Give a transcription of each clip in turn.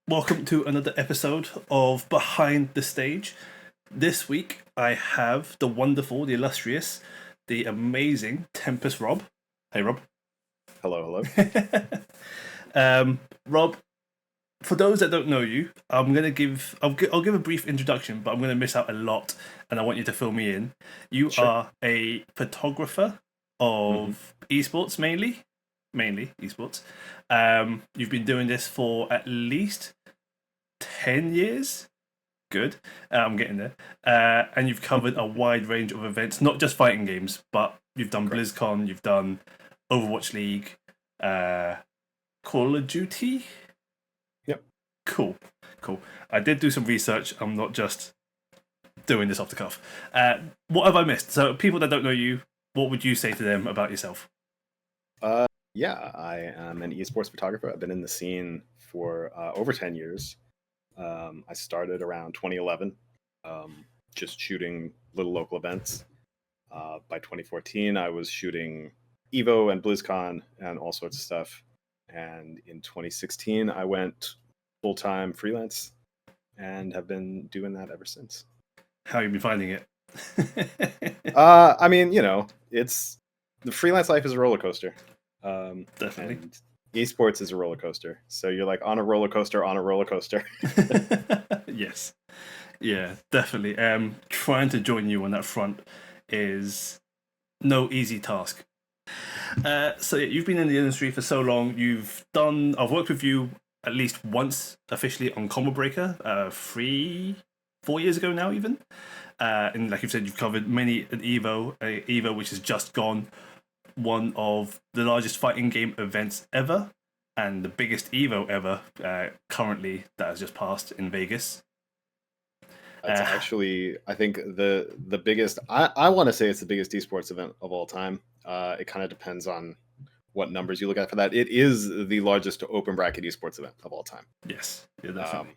welcome to another episode of Behind the Stage. This week I have the wonderful, the illustrious, the amazing Tempest Rob. Hey Rob. Hello, hello. Rob, for those that don't know you, I'll give a brief introduction, but I'm gonna miss out a lot, and I want you to fill me in. You Sure. are a photographer of esports, mainly esports. You've been doing this for at least 10 years. Good. I'm getting there. And you've covered a wide range of events, not just fighting games, but you've done Correct. BlizzCon, you've done Overwatch League, Call of Duty. Yep. Cool. I did do some research. I'm not just doing this off the cuff. What have I missed? So, people that don't know you, what would you say to them about yourself? Yeah, I am an esports photographer. I've been in the scene for over 10 years. I started around 2011, just shooting little local events. By 2014, I was shooting Evo and BlizzCon and all sorts of stuff. And in 2016, I went full-time freelance and have been doing that ever since. How have you been finding it? I mean, it's the freelance life is a roller coaster. Definitely. And esports is a roller coaster. So you're like on a roller coaster on a roller coaster. Yes. Yeah, definitely. Trying to join you on that front is no easy task. So you've been in the industry for so long. I've worked with you at least once officially on Combo Breaker, 4 years ago now even. And like you've said, you've covered many at Evo, which has just gone, one of the largest fighting game events ever, and the biggest Evo ever currently that has just passed in Vegas. It's actually, I think the biggest. I want to say it's the biggest esports event of all time. It kind of depends on what numbers you look at for that. It is the largest open bracket esports event of all time. Yes, yeah, definitely.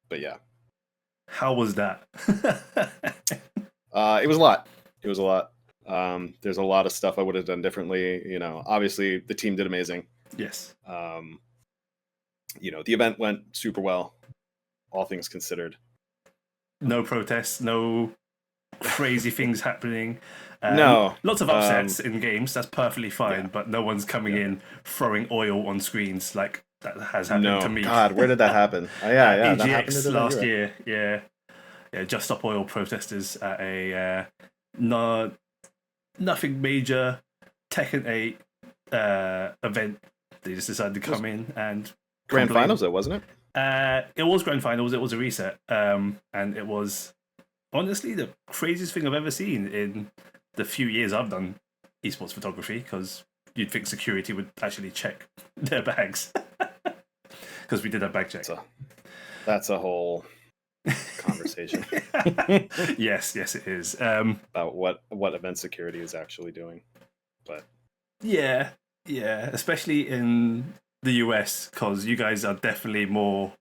But yeah, how was that? It was a lot. There's a lot of stuff I would have done differently. Obviously the team did amazing. Yes. The event went super well, all things considered. No protests, no crazy things happening. No. Lots of upsets in games, that's perfectly fine, but no one's coming in throwing oil on screens like that has happened to me. God, where did that happen? Yeah, that happened EGX last year. Yeah, Just Stop Oil protesters at a nothing major Tekken 8 event. They just decided to come in and Grand Finals, though, wasn't it? It was Grand Finals. It was a reset, and it was honestly the craziest thing I've ever seen in the few years I've done esports photography. Because you'd think security would actually check their bags, because we did a bag check. That's a whole conversation. Yes, it is. About what event security is actually doing, but yeah, especially in the US, because you guys are definitely more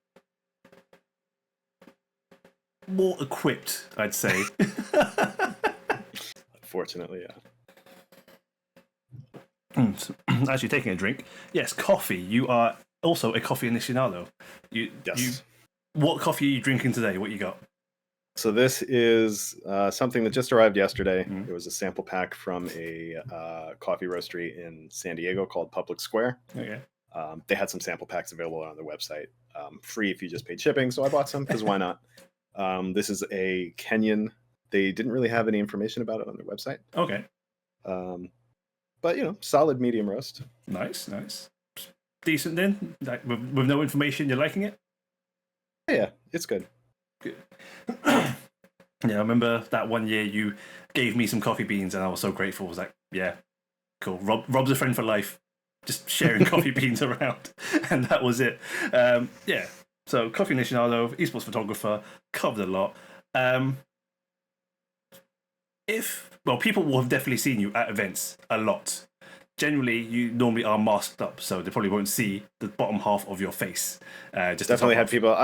equipped, I'd say. Unfortunately, yeah. Actually, taking a drink. Yes, coffee. You are also a coffee aficionado. Yes. What coffee are you drinking today? What you got? So this is something that just arrived yesterday. It was a sample pack from a coffee roastery in San Diego called Public Square. Okay. They had some sample packs available on their website, free if you just paid shipping. So I bought some because why not? This is a Kenyan. They didn't really have any information about it on their website. Okay. But solid medium roast. Nice. Decent then. Like with no information, you're liking it? Yeah, it's good. Good. Yeah, I remember that one year you gave me some coffee beans, and I was so grateful. I was like, yeah, cool. Rob's a friend for life. Just sharing coffee beans around, and that was it. Yeah. So, coffee aficionado, esports photographer, covered a lot. People will have definitely seen you at events a lot. Generally, you normally are masked up, so they probably won't see the bottom half of your face. Just definitely had people.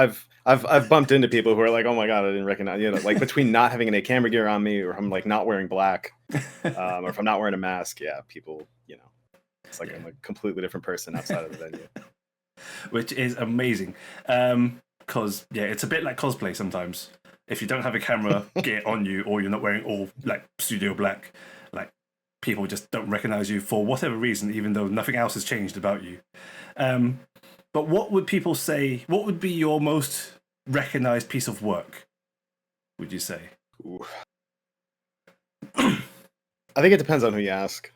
I've bumped into people who are like, "Oh my god, I didn't recognize." Like between not having any camera gear on me, or I'm like not wearing black, or if I'm not wearing a mask, yeah, people, it's like I'm a completely different person outside of the venue. which is amazing. Because yeah, it's a bit like cosplay sometimes. If you don't have a camera gear on you, or you're not wearing all like studio black, like people just don't recognize you for whatever reason, even though nothing else has changed about you. Um, but what would people say? What would be your most recognized piece of work? Would you say? Ooh. I think it depends on who you ask.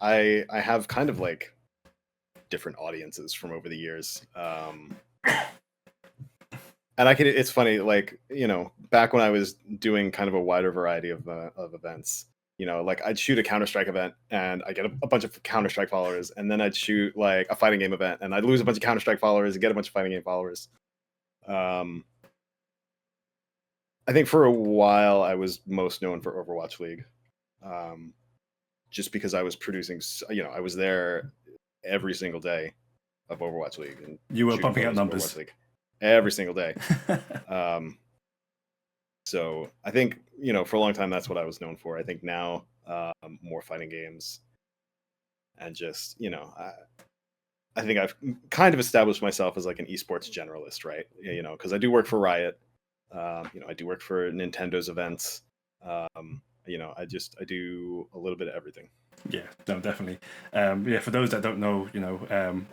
I have kind of like different audiences from over the years. And it's funny, like, back when I was doing kind of a wider variety of events, like I'd shoot a Counter-Strike event and I get a bunch of Counter-Strike followers, and then I'd shoot like a fighting game event and I'd lose a bunch of Counter-Strike followers and get a bunch of fighting game followers. I think for a while I was most known for Overwatch League. Just because I was producing, I was there every single day of Overwatch League. And you were pumping out numbers every single day. So I think, for a long time, that's what I was known for. I think now more fighting games, and just, I think I've kind of established myself as like an esports generalist, right? Because I do work for Riot. I do work for Nintendo's events. I do a little bit of everything. Yeah, no, definitely. Yeah, for those that don't know,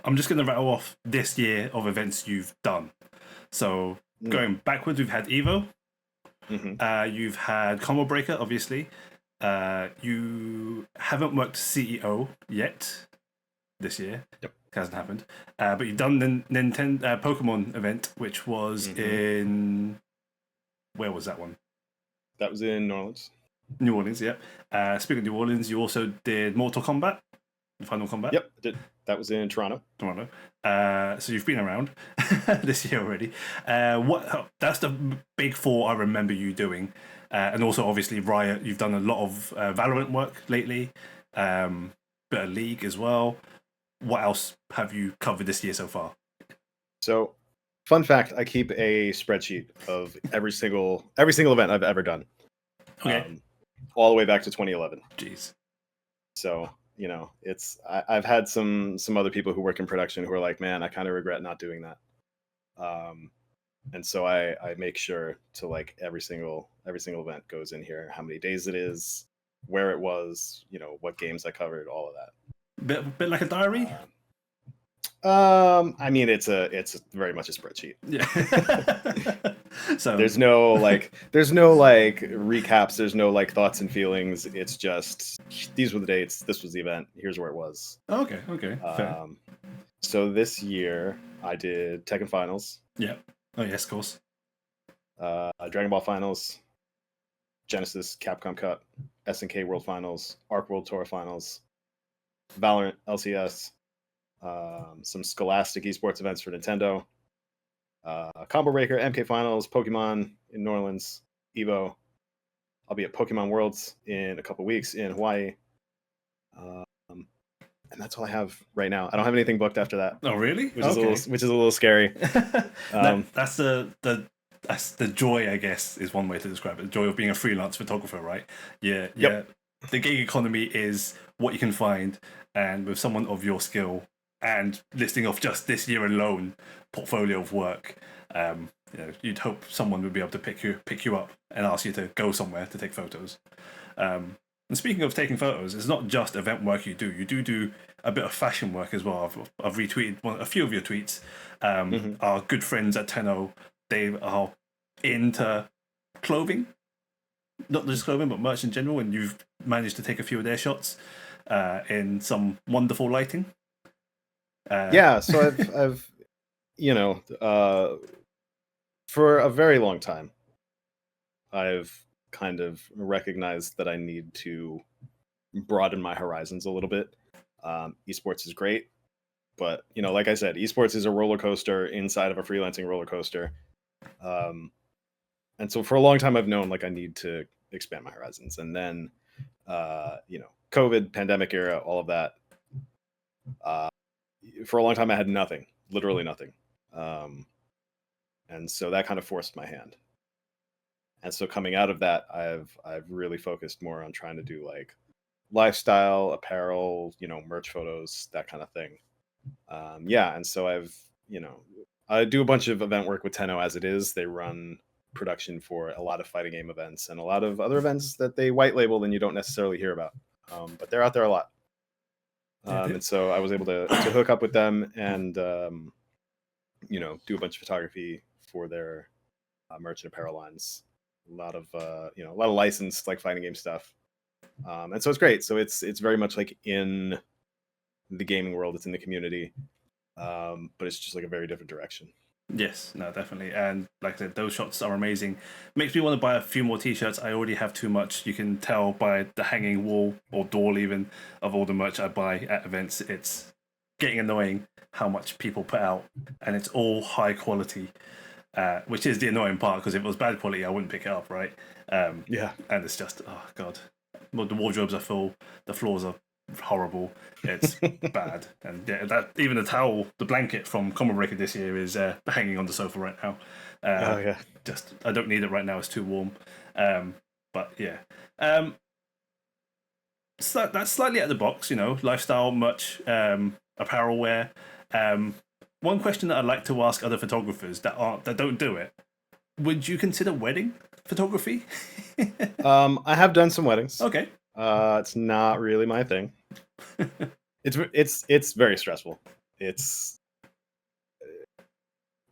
I'm just going to rattle off this year of events you've done. So going backwards, we've had Evo. You've had Combo Breaker, obviously. You haven't worked CEO yet this year. Yep. It hasn't happened. But you've done the Nintendo Pokemon event, which was in... Where was that one? That was in New Orleans. New Orleans, yeah. Speaking of New Orleans, you also did Mortal Kombat, the Final Kombat. Yep, did. That was in Toronto. So you've been around this year already. That's the big four I remember you doing. And also, obviously, Riot, you've done a lot of Valorant work lately, bit of League as well. What else have you covered this year so far? So, fun fact, I keep a spreadsheet of every single event I've ever done. Okay. All the way back to 2011. Jeez. So, I've had some other people who work in production who are like, man, I kind of regret not doing that. And so I make sure to, like, every single event goes in here, how many days it is, where it was, what games I covered, all of that. Bit like a diary? I mean, it's very much a spreadsheet. Yeah. So there's no recaps. There's no like thoughts and feelings. It's just, these were the dates. This was the event. Here's where it was. Okay. Fair. So this year I did Tekken Finals. Yeah. Oh yes, of course. Dragon Ball Finals, Genesis Capcom Cup, SNK World Finals, Arc World Tour Finals, Valorant LCS. Some Scholastic esports events for Nintendo, Combo Breaker, MK Finals, Pokemon in New Orleans, Evo. I'll be at Pokemon Worlds in a couple weeks in Hawaii, and that's all I have right now. I don't have anything booked after that. Oh, really? Which is a little scary. That's the joy, I guess, is one way to describe it. The joy of being a freelance photographer, right? Yeah. Yep. The gig economy is what you can find, and with someone of your skill, and listing off just this year alone portfolio of work, you'd hope someone would be able to pick you up and ask you to go somewhere to take photos. And speaking of taking photos, it's not just event work you do. You do a bit of fashion work as well. I've retweeted a few of your tweets. Our good friends at Tenno, they are into clothing, not just clothing, but merch in general, and you've managed to take a few of their shots in some wonderful lighting. So I've for a very long time, I've kind of recognized that I need to broaden my horizons a little bit. Esports is great, but like I said, esports is a roller coaster inside of a freelancing roller coaster. And so for a long time I've known like I need to expand my horizons, and then COVID, pandemic era, all of that. For a long time I had nothing, literally nothing. And so that kind of forced my hand. And so coming out of that, I've really focused more on trying to do like lifestyle, apparel, merch photos, that kind of thing. Yeah, and so I do a bunch of event work with Tenno as it is. They run production for a lot of fighting game events and a lot of other events that they white label and you don't necessarily hear about. But they're out there a lot. And so I was able to hook up with them and do a bunch of photography for their merch and apparel lines. A lot of licensed like fighting game stuff. And so it's great. So it's very much like in the gaming world. It's in the community, but it's just like a very different direction. Yes, no, definitely. And like I said, those shots are amazing. Makes me want to buy a few more t-shirts. I already have too much. You can tell by the hanging wall or door even of all the merch I buy at events. It's getting annoying how much people put out, and it's all high quality, which is the annoying part, because if it was bad quality, I wouldn't pick it up, right? Yeah. And it's just, oh God. Well, the wardrobes are full, the floors are horrible. It's bad, and yeah, that even the towel, the blanket from Combo Breaker this year is hanging on the sofa right now. Oh yeah. Just I don't need it right now; it's too warm. But yeah, so that's slightly out of the box, lifestyle, merch, apparel wear. One question that I'd like to ask other photographers that don't do it: would you consider wedding photography? I have done some weddings. Okay. It's not really my thing. It's very stressful. It's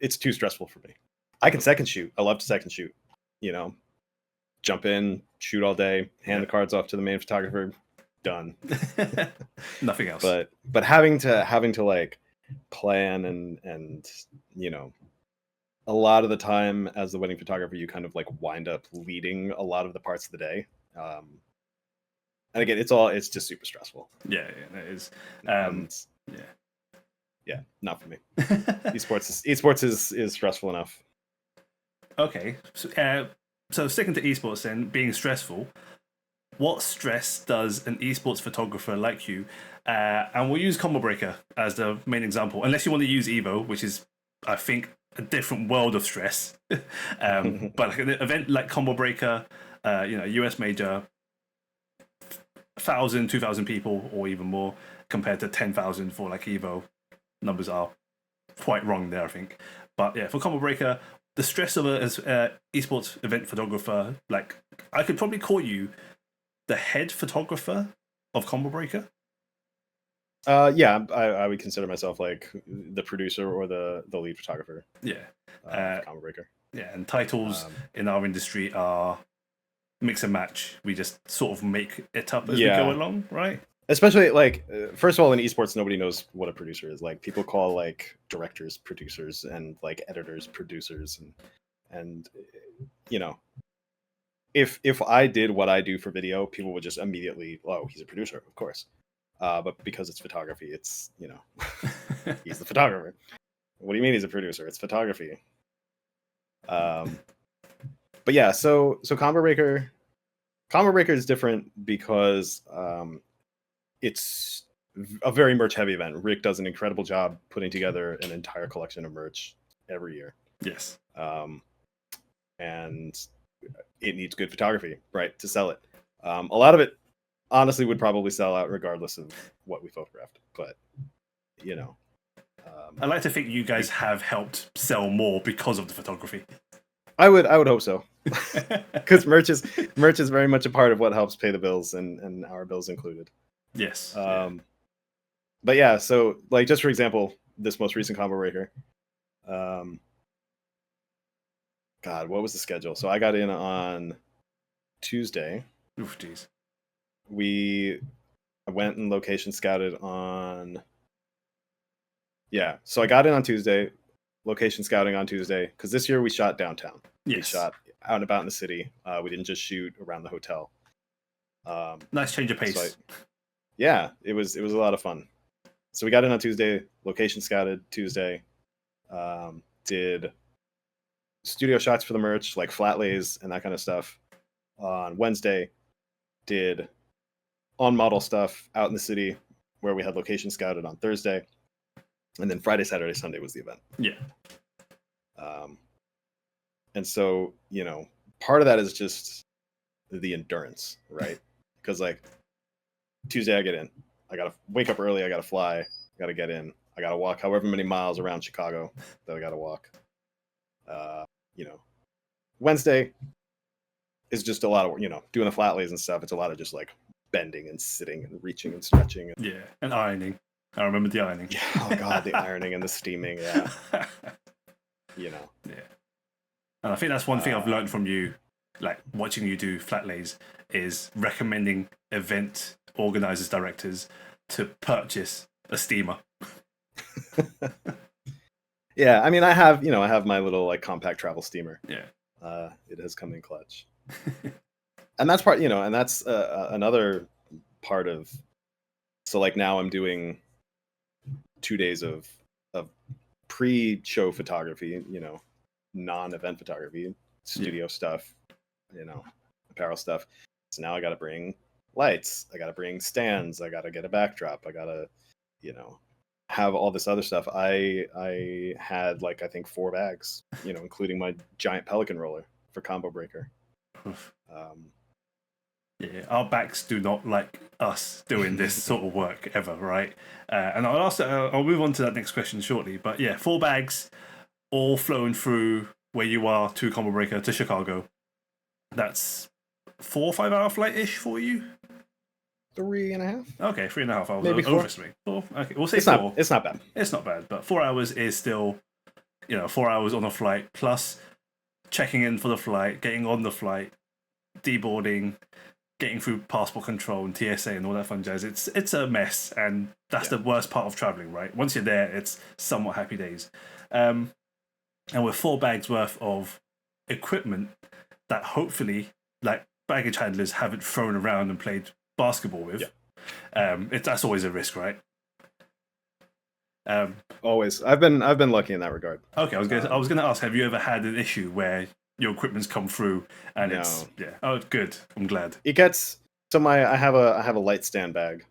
too stressful for me. I can second shoot. I love to second shoot. Jump in, shoot all day, hand the cards off to the main photographer, done. Nothing else. But having to like plan and a lot of the time as the wedding photographer, you kind of like wind up leading a lot of the parts of the day. And again, it's just super stressful. Yeah, it is. Yeah, not for me. Esports is stressful enough. Okay, so sticking to esports then, being stressful, what stress does an esports photographer like you, and we'll use Combo Breaker as the main example, unless you want to use Evo, which is, I think, a different world of stress. But like an event like Combo Breaker, US major, 1,000, 2,000 people, or even more, compared to 10,000 for like Evo. Numbers are quite wrong there, I think. But yeah, for Combo Breaker, the stress of a esports event photographer, like I could probably call you the head photographer of Combo Breaker. Yeah, I would consider myself like the producer or the lead photographer. Yeah, Combo Breaker. Yeah, and titles in our industry are mix and match. We just sort of make it up as we go along, right? Especially like, first of all, in esports, nobody knows what a producer is. Like people call like directors producers and like editors producers, and if I did what I do for video, people would just immediately, oh, he's a producer, of course. But because it's photography, it's he's the photographer. What do you mean he's a producer? It's photography. But yeah, so Combo Breaker is different because it's a very merch heavy event. Rick does an incredible job putting together an entire collection of merch every year. Yes. And it needs good photography, right, to sell it. A lot of it honestly would probably sell out regardless of what we photographed, but I like to think you guys have helped sell more because of the photography. I would hope so, because merch is very much a part of what helps pay the bills, and our bills included. Yes. But yeah, so like just for example, this most recent Combo Breaker, God, what was the schedule? So I got in on Tuesday. Oof, geez. I went and location scouted on. Yeah, so I got in on Tuesday, location scouting on Tuesday, because this year we shot downtown. Yes. We shot out and about in the city. We didn't just shoot around the hotel. Nice change of pace. So yeah, it was a lot of fun. So we got in on Tuesday, location scouted Tuesday, did studio shots for the merch, like flat lays and that kind of stuff. On Wednesday, did on model stuff out in the city where we had location scouted on Thursday. And then Friday, Saturday, Sunday was the event. Yeah. And so, part of that is just the endurance, right? Because like Tuesday I get in, I got to wake up early, I got to fly, got to get in. I got to walk however many miles around Chicago that I got to walk. You know, Wednesday is just a lot of, doing the flat lays and stuff. It's a lot of just like bending and sitting and reaching and stretching. Yeah, and ironing. I remember the ironing. Yeah, oh god, the ironing and the steaming. Yeah, Yeah, and I think that's one thing I've learned from you, like watching you do flat lays, is recommending event organizers, directors to purchase a steamer. Yeah, I mean, I have my little like compact travel steamer. Yeah. It has come in clutch. And that's part, and that's another part of. So like now I'm doing 2 days of pre-show photography, non-event photography, studio stuff, apparel stuff. So now I got to bring lights, I got to bring stands, I got to get a backdrop, I got to, have all this other stuff. I had like I think 4 bags, including my giant Pelican roller for combo breaker. Yeah, our backs do not like us doing this sort of work ever, right? And I'll move on to that next question shortly. But yeah, 4 bags, all flowing through where you are to combo breaker to Chicago. That's 4 or 5 hour flight ish for you. 3.5. Okay, 3.5 hours. Maybe 4. Overestimate. 4. Okay, we'll say 4. It's not bad. It's not bad, but 4 hours is still, 4 hours on a flight plus checking in for the flight, getting on the flight, deboarding, getting through passport control and TSA and all that fun jazz. It's a mess, and that's the worst part of traveling, right? Once you're there, it's somewhat happy days. And with 4 bags worth of equipment that hopefully, like, baggage handlers haven't thrown around and played basketball with, that's always a risk, right? Always. I've been lucky in that regard. Okay, I was gonna ask, have you ever had an issue where your equipment's come through and it's oh good, I'm glad. It gets I have a light stand bag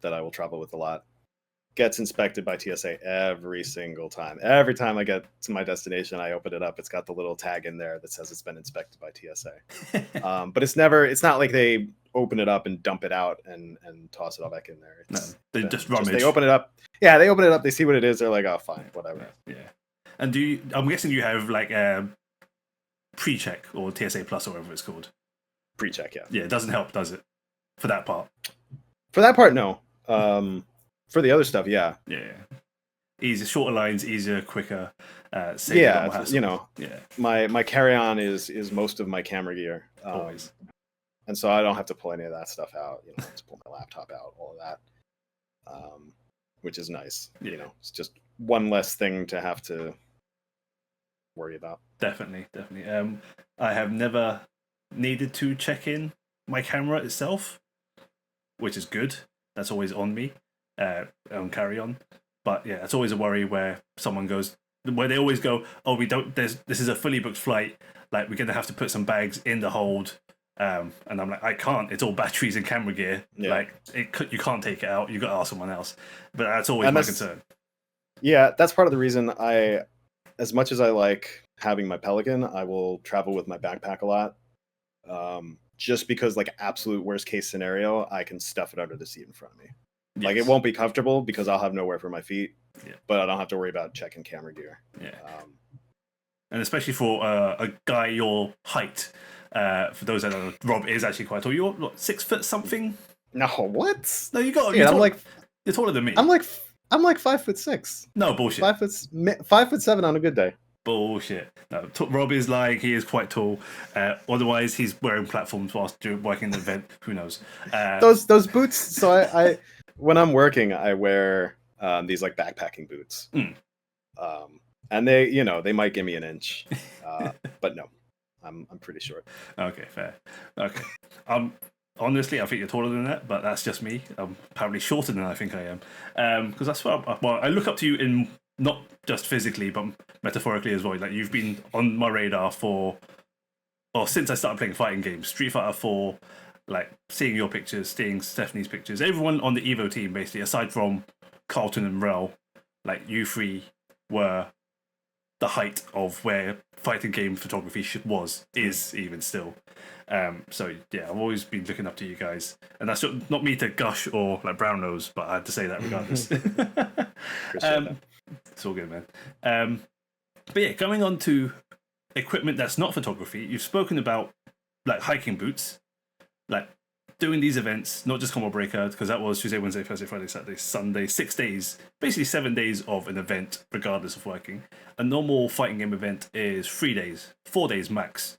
that I will travel with a lot. Gets inspected by TSA every single time. Every time I get to my destination, I open it up. It's got the little tag in there that says it's been inspected by TSA. But it's not like they open it up and dump it out and toss it all back in there. They just rummage. They open it up. Yeah, they open it up. They see what it is. They're like, oh, fine, whatever. Yeah. And I'm guessing you have like a pre-check or TSA Plus or whatever it's called. Pre-check, yeah. Yeah, it doesn't help, does it? For that part. For that part, no. For the other stuff, yeah. Yeah. Easier, shorter lines, easier, quicker. My carry-on is most of my camera gear. Always. And so I don't have to pull any of that stuff out. Just pull my laptop out, all of that, which is nice. Yeah. It's just one less thing to have to worry about. Definitely. I have never needed to check in my camera itself, which is good. That's always on me. On carry on, but yeah, it's always a worry where someone goes, where they always go, oh, we don't. This is a fully booked flight. Like, we're gonna have to put some bags in the hold. And I'm like, I can't. It's all batteries and camera gear. Yeah. Like, you can't take it out. You got to ask someone else. But that's always my concern. Yeah, that's part of the reason as much as I like having my Pelican, I will travel with my backpack a lot. Just because, like, absolute worst case scenario, I can stuff it under the seat in front of me. Yes. Like, it won't be comfortable because I'll have nowhere for my feet, but I don't have to worry about checking camera gear. Yeah. And especially for a guy your height, for those that don't know, Rob is actually quite tall. You're what, 6 foot something? No, what? No, you got. Yeah, you're taller than me. I'm like 5'6". No bullshit. 5'7" on a good day. Bullshit. No, Rob is he is quite tall. Otherwise, he's wearing platforms whilst working the event. Who knows? Those boots. So I when I'm working, I wear these like backpacking boots. And they might give me an inch, but no, I'm pretty short. Okay, fair. Okay, honestly, I think you're taller than that, but that's just me. I'm probably shorter than I think I am, because that's what I look up to you in, not just physically, but metaphorically as well. Like, you've been on my radar since I started playing fighting games, Street Fighter 4. Like, seeing your pictures, seeing Stephanie's pictures, everyone on the Evo team, basically, aside from Carlton and Rel, like, you three were the height of where fighting game photography is even still. So yeah, I've always been looking up to you guys, and that's not me to gush or like brown nose, but I had to say that regardless. That. It's all good, man. But yeah, going on to equipment that's not photography, you've spoken about like hiking boots, like doing these events, not just Combo Breaker, because that was Tuesday, Wednesday, Thursday, Friday, Saturday, Sunday, 6 days, basically 7 days of an event, regardless of working. A normal fighting game event is 3 days, 4 days max.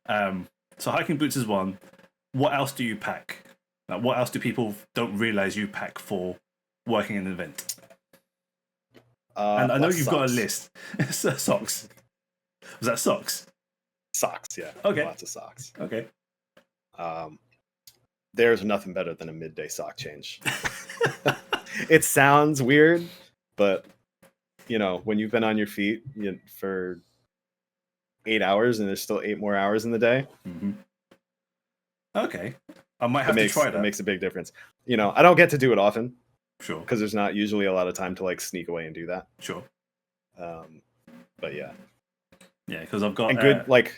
So hiking boots is one. What else do you pack? Like, what else do people don't realize you pack for working in an event? And I know you've got a list. Socks. Was that socks? Socks, yeah. Okay. Lots of socks. Okay. There's nothing better than a midday sock change. It sounds weird, but when you've been on your feet for 8 hours and there's still 8 more hours in the day. Mm-hmm. Okay. I might have to try that. It makes a big difference. I don't get to do it often. Sure. Because there's not usually a lot of time to like sneak away and do that. Sure. But yeah. Yeah, because I've got and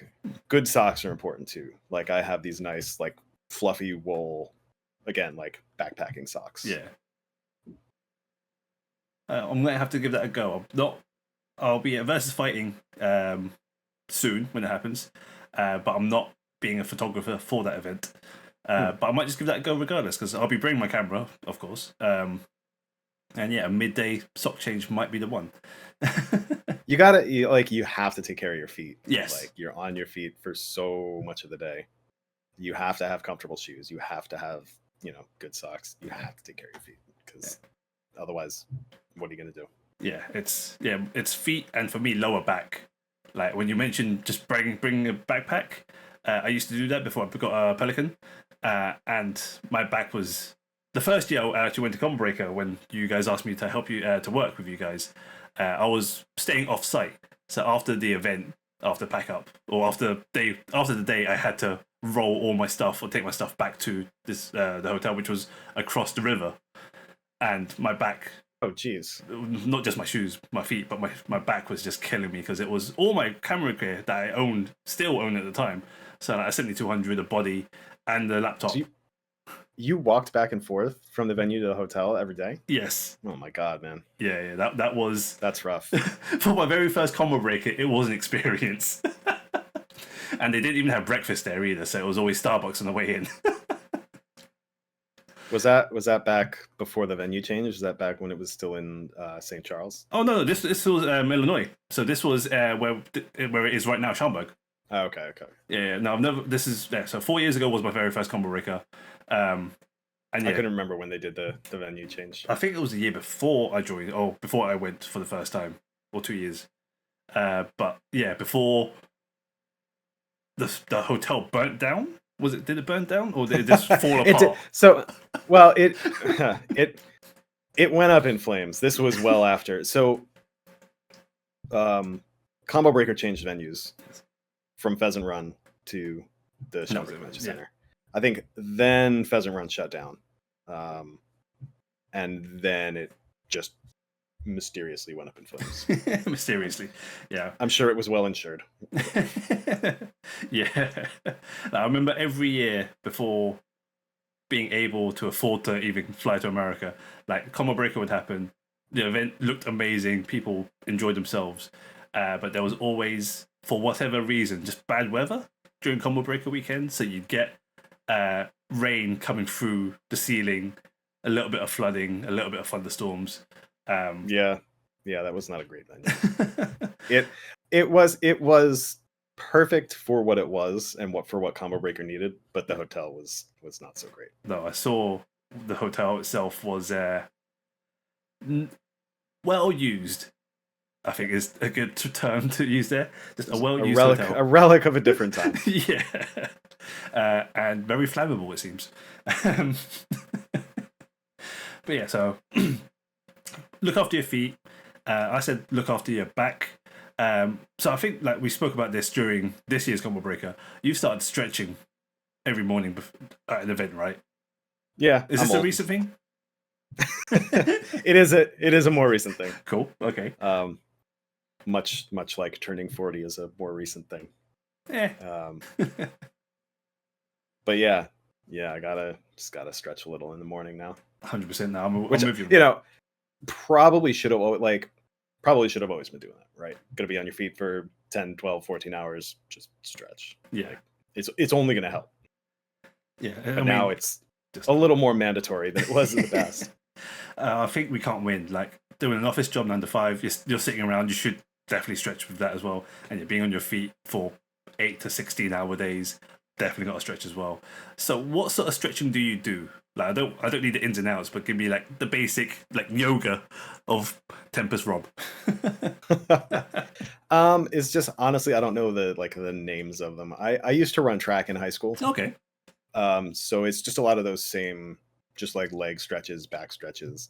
good socks are important too. Like I have these nice like fluffy wool, again like backpacking socks. Yeah. I'm gonna have to give that a go. I'll be at Versus Fighting soon when it happens, but I'm not being a photographer for that event. But I might just give that a go regardless, because I'll be bringing my camera, of course. And yeah, a midday sock change might be the one. You have to take care of your feet. Yes. Like you're on your feet for so much of the day. You have to have comfortable shoes. You have to have, good socks. You have to take care of your feet, because otherwise, what are you going to do? Yeah, it's feet, and for me, lower back. Like when you mentioned just bringing a backpack, I used to do that before I got a Pelican. And my back was the first year I actually went to Combo Breaker when you guys asked me to help you to work with you guys. I was staying off site, so after the event, after pack up, or after the day, I had to roll all my stuff or take my stuff back to this the hotel, which was across the river, and my back. Oh, jeez. Not just my shoes, my feet, but my back was just killing me, because it was all my camera gear that I still owned at the time. So like a 7200, a body, and the laptop. So you walked back and forth from the venue to the hotel every day? Yes. Oh my god, man. Yeah. That's rough. For my very first Combo Breaker, it was an experience. And they didn't even have breakfast there either, so it was always Starbucks on the way in. Was that back before the venue change? Was that back when it was still in St. Charles? Oh no, this was Illinois. So this was where it is right now, Schaumburg. Oh, okay. Yeah. No, I've never. This is so 4 years ago was my very first Combo Breaker. And yeah, I couldn't remember when they did the venue change. I think it was the year before I joined, or before I went for the first time, or 2 years. But yeah, before the hotel burnt down. Did it burn down, or did it just fall apart? It went up in flames. This was well after. So, Combo Breaker changed venues from Pheasant Run to the Schaumburg Convention Center. I think then Pheasant Run shut down, and then it just mysteriously went up in flames. Mysteriously, yeah. I'm sure it was well insured. Yeah. I remember every year before being able to afford to even fly to America, like Combo Breaker would happen. The event looked amazing. People enjoyed themselves. But there was always, for whatever reason, just bad weather during Combo Breaker weekend. So you'd get rain coming through the ceiling, a little bit of flooding, a little bit of thunderstorms. Yeah, that was not a great venue. It was perfect for what it was and for what Combo Breaker needed, but the hotel was not so great. No, I saw the hotel itself was well used. I think is a good term to use there. Just a well-used hotel. A relic of a different time. Yeah, and very flammable, it seems. But yeah, so look after your feet. I said look after your back. So I think like we spoke about this during this year's Combo Breaker. You've started stretching every morning at an event, right? Yeah. Is this a recent thing? It is a more recent thing. Cool. Okay. much like turning 40 is a more recent thing. Yeah. But yeah, I gotta stretch a little in the morning now. 100% now. I'm Which, with you. you know, probably should have always been doing that, right? Gonna be on your feet for 10, 12, 14 hours, just stretch. Yeah. Like, it's only gonna help. Yeah. But now it's a little more mandatory than it was in the past. I think we can't win. Like doing an office job 9 to 5, you're sitting around. You should definitely stretch with that as well. And you're being on your feet for 8 to 16-hour days. Definitely got to stretch as well. So, what sort of stretching do you do? Like, I don't need the ins and outs, but give me like the basic like yoga of Tempest Rob. It's just honestly, I don't know the names of them. I used to run track in high school. Okay. So it's just a lot of those same, just like leg stretches, back stretches,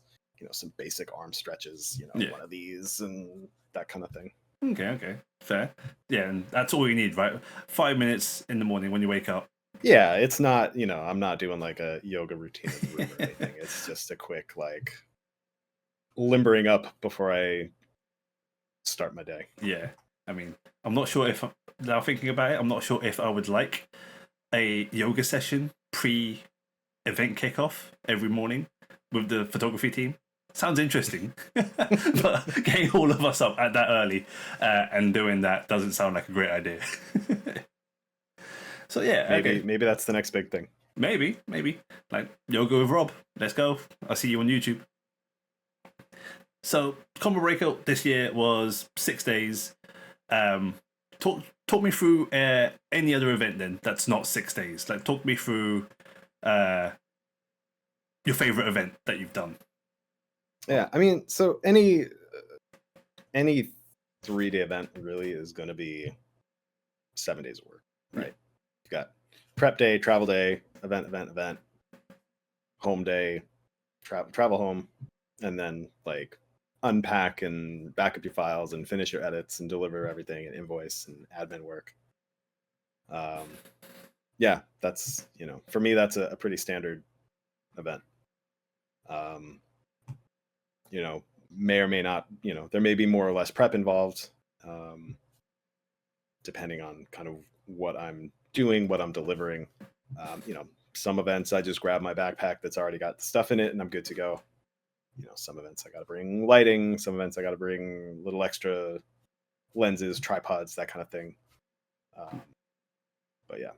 some basic arm stretches, one of these and that kind of thing. Okay, fair. Yeah, and that's all you need, right? 5 minutes in the morning when you wake up. Yeah, it's not, I'm not doing like a yoga routine in the room or anything. It's just a quick like limbering up before I start my day. Yeah, I mean, I'm not sure if, now thinking about it, I'm not sure if I would like a yoga session pre-event kickoff every morning with the photography team. Sounds interesting, but getting all of us up at that early and doing that doesn't sound like a great idea. So yeah, maybe that's the next big thing. Maybe like yoga with Rob. Let's go. I'll see you on YouTube. So Combo Breakout this year was 6 days. Talk me through any other event then that's not 6 days. Like talk me through your favorite event that you've done. Yeah, I mean, so any 3-day event really is going to be 7 days of work, right? You got prep day, travel day, event, home day, travel home, and then like unpack and back up your files and finish your edits and deliver everything and invoice and admin work. Yeah, that's, for me, that's a pretty standard event. May or may not, there may be more or less prep involved, depending on kind of what I'm doing, what I'm delivering. Some events I just grab my backpack that's already got the stuff in it and I'm good to go. Some events I got to bring lighting, some events I got to bring little extra lenses, tripods, that kind of thing. But yeah.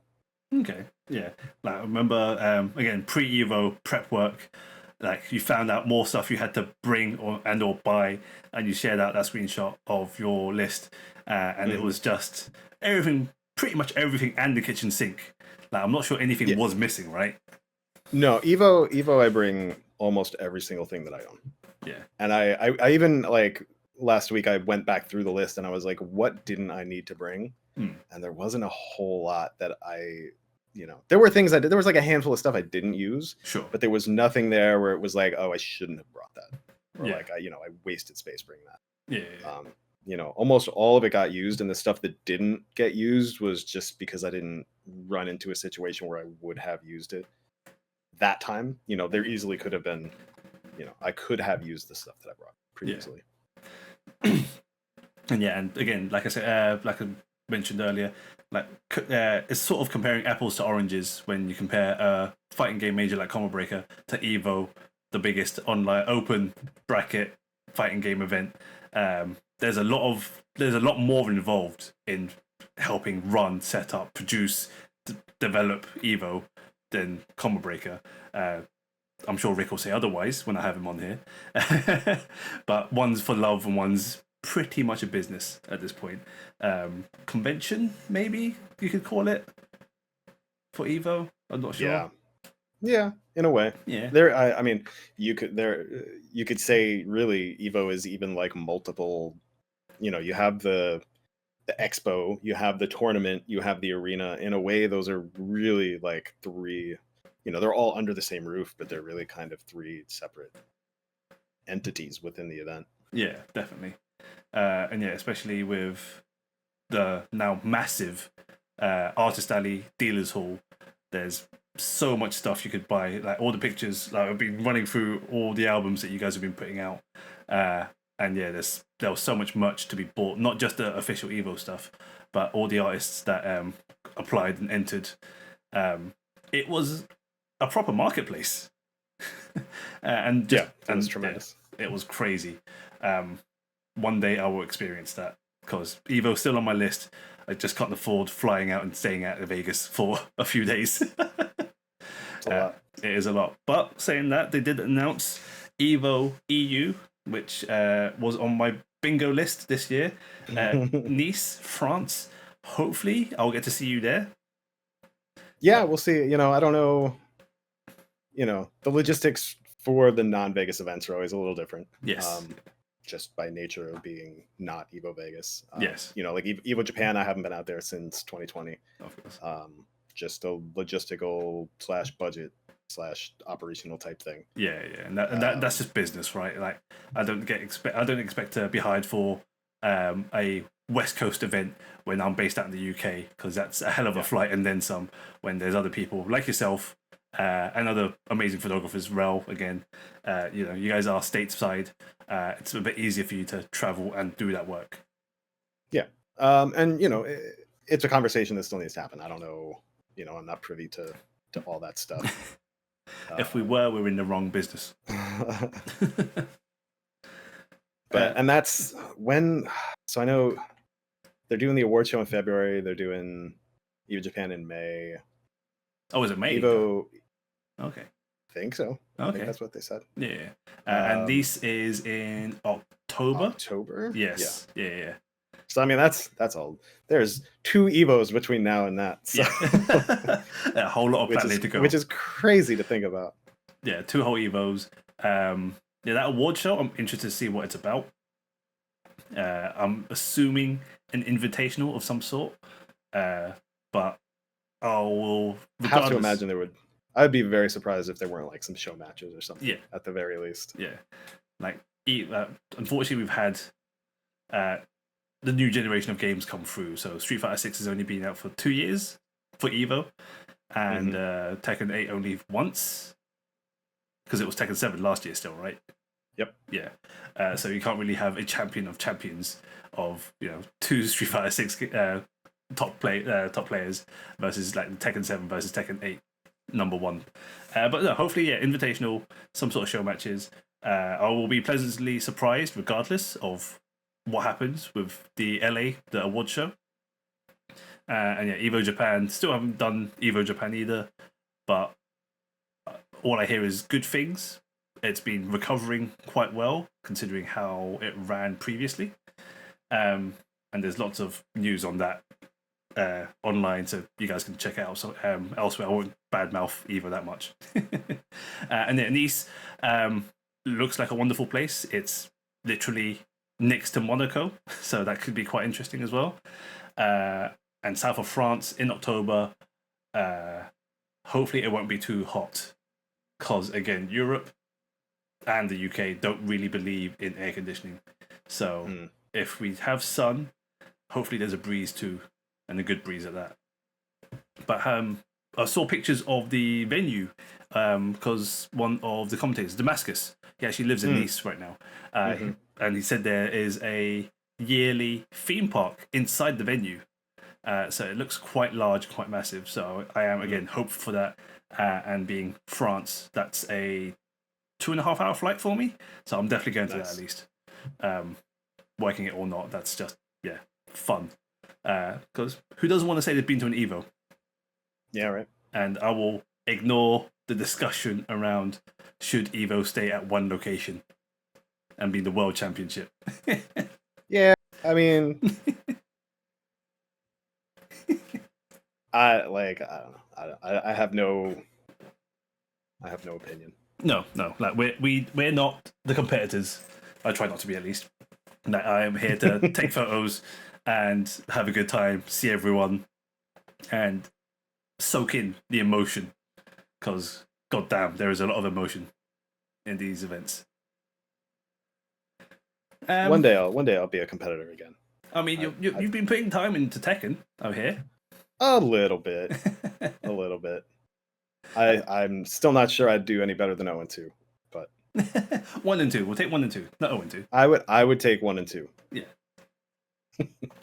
Okay, yeah. Like I remember, again, pre-Evo prep work. Like you found out more stuff you had to bring or buy, and you shared out that screenshot of your list, and it was just everything, pretty much everything, and the kitchen sink. Like I'm not sure anything was missing, right? No, Evo, I bring almost every single thing that I own. Yeah, and I even like last week I went back through the list and I was like, what didn't I need to bring? And there wasn't a whole lot that there were things there was like a handful of stuff I didn't use, sure, but there was nothing there where it was like, oh, I shouldn't have brought that, or like I wasted space bringing that. Yeah. Almost all of it got used, and the stuff that didn't get used was just because I didn't run into a situation where I would have used it that time. There easily could have been, I could have used the stuff that I brought previously. And again, like I said, like I mentioned earlier, like it's sort of comparing apples to oranges when you compare a fighting game major like Combo Breaker to Evo, the biggest online open bracket fighting game event. There's a lot more involved in helping run, set up, produce, develop Evo than Combo Breaker. I'm sure Rick will say otherwise when I have him on here. But one's for love and one's pretty much a business at this point. Convention, maybe you could call it, for Evo. I'm not sure. Yeah, in a way. Yeah. I mean, you could say really Evo is even like multiple. You have the expo, you have the tournament, you have the arena. In a way, those are really like three. They're all under the same roof, but they're really kind of three separate entities within the event. Yeah, definitely. And yeah, especially with the now massive Artist Alley Dealers Hall, there's so much stuff you could buy. Like all the pictures, like I've been running through all the albums that you guys have been putting out, and yeah, there was so much merch to be bought, not just the official Evo stuff, but all the artists that applied and entered. It was a proper marketplace, and just, it was tremendous. Yeah, it was crazy. One day I will experience that because Evo's still on my list. I just can't afford flying out and staying out of Vegas for a few days. It's a lot. It is a lot. But saying that, they did announce Evo EU, which was on my bingo list this year. Nice, France. Hopefully, I'll get to see you there. Yeah, we'll see. I don't know. The logistics for the non-Vegas events are always a little different. Yes. Just by nature of being not Evo Vegas. Yes. Like Evo Japan, I haven't been out there since 2020. Of course. Just a logistical / budget / operational type thing. Yeah, and that's just business, right? Like I don't expect to be hired for a West Coast event when I'm based out in the UK, because that's a hell of a flight and then some. When there's other people like yourself and other amazing photographers, Rel again, you guys are stateside. It's a bit easier for you to travel and do that work. Yeah, and it's a conversation that still needs to happen. I don't know. I'm not privy to all that stuff. If we were, we're in the wrong business. And that's when. So I know they're doing the award show in February. They're doing Evo Japan in May. Oh, is it May? Evo. Okay. I think so. Okay. I think that's what they said. Yeah. And this is in October. October. Yes. Yeah. So I mean, that's all. There's 2 Evos between now and that. So. Yeah. A whole lot of planning to go. Which is crazy to think about. Yeah, 2 whole Evos. That award show, I'm interested to see what it's about. I'm assuming an invitational of some sort. But I will have to imagine there would. I'd be very surprised if there weren't like some show matches or something. Yeah. At the very least. Yeah. Like, unfortunately, we've had the new generation of games come through. So Street Fighter 6 has only been out for 2 years for Evo, and Tekken 8 only once, because it was Tekken 7 last year still, right? Yep. Yeah. So you can't really have a champion of champions of 2 Street Fighter 6 top players versus like Tekken 7 versus Tekken 8 number 1. But no, hopefully, invitational, some sort of show matches. I will be pleasantly surprised regardless of what happens with the award show. And Evo Japan, still haven't done Evo Japan either, but all I hear is good things. It's been recovering quite well considering how it ran previously. And there's lots of news on that online, so you guys can check it out. So elsewhere, I won't badmouth Evo that much. And Nice looks like a wonderful place. It's literally next to Monaco, so that could be quite interesting as well. And south of France in October. Hopefully it won't be too hot, because again, Europe and the UK don't really believe in air conditioning. So if we have sun, hopefully there's a breeze too, and a good breeze at that. But I saw pictures of the venue because one of the commentators, Damascus, he actually lives in Nice right now. And he said there is a yearly theme park inside the venue. So it looks quite large, quite massive. So I am, again, hopeful for that. And being France, that's a 2.5-hour flight for me. So I'm definitely going to that at least. Working it or not, that's just, fun. Because who doesn't want to say they've been to an Evo? Yeah, right. And I will ignore the discussion around should Evo stay at one location and be the world championship. Yeah, I mean, I don't know. I have no opinion. No. Like we're not the competitors. I try not to be, at least. Like, I am here to take photos and have a good time, see everyone, and soak in the emotion. Because goddamn, there is a lot of emotion in these events. One day I'll be a competitor again. I mean, you've been putting time into Tekken out here. A little bit. A little bit. I'm still not sure I'd do any better than 0-2, but 1 and 2. We'll take 1 and 2, not 0 and 2. I would take 1 and 2. Yeah.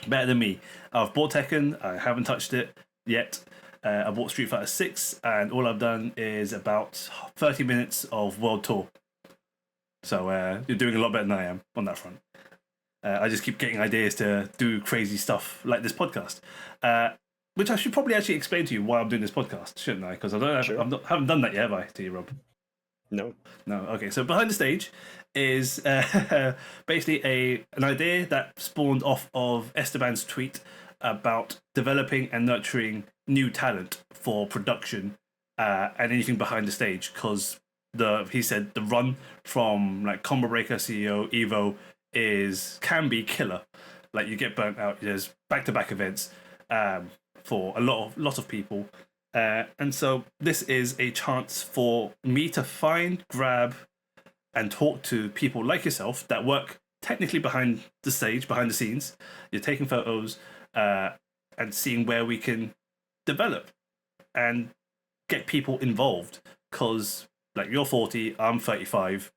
Better than me. I've bought Tekken. I haven't touched it yet. I bought Street Fighter 6, and all I've done is about 30 minutes of World Tour. So you're doing a lot better than I am on that front. I just keep getting ideas to do crazy stuff like this podcast, which I should probably actually explain to you why I'm doing this podcast, shouldn't I? Because haven't done that yet, have I, to you, Rob? No. Okay, so behind the stage is basically an idea that spawned off of Esteban's tweet about developing and nurturing new talent for production and anything behind the stage. Because he said the run from like Combo Breaker CEO Evo can be killer. Like you get burnt out. There's back-to-back events for a lot of people. And so this is a chance for me to find, grab, and talk to people like yourself that work technically behind the stage, behind the scenes. You're taking photos and seeing where we can develop and get people involved. Because like you're 40, I'm 35.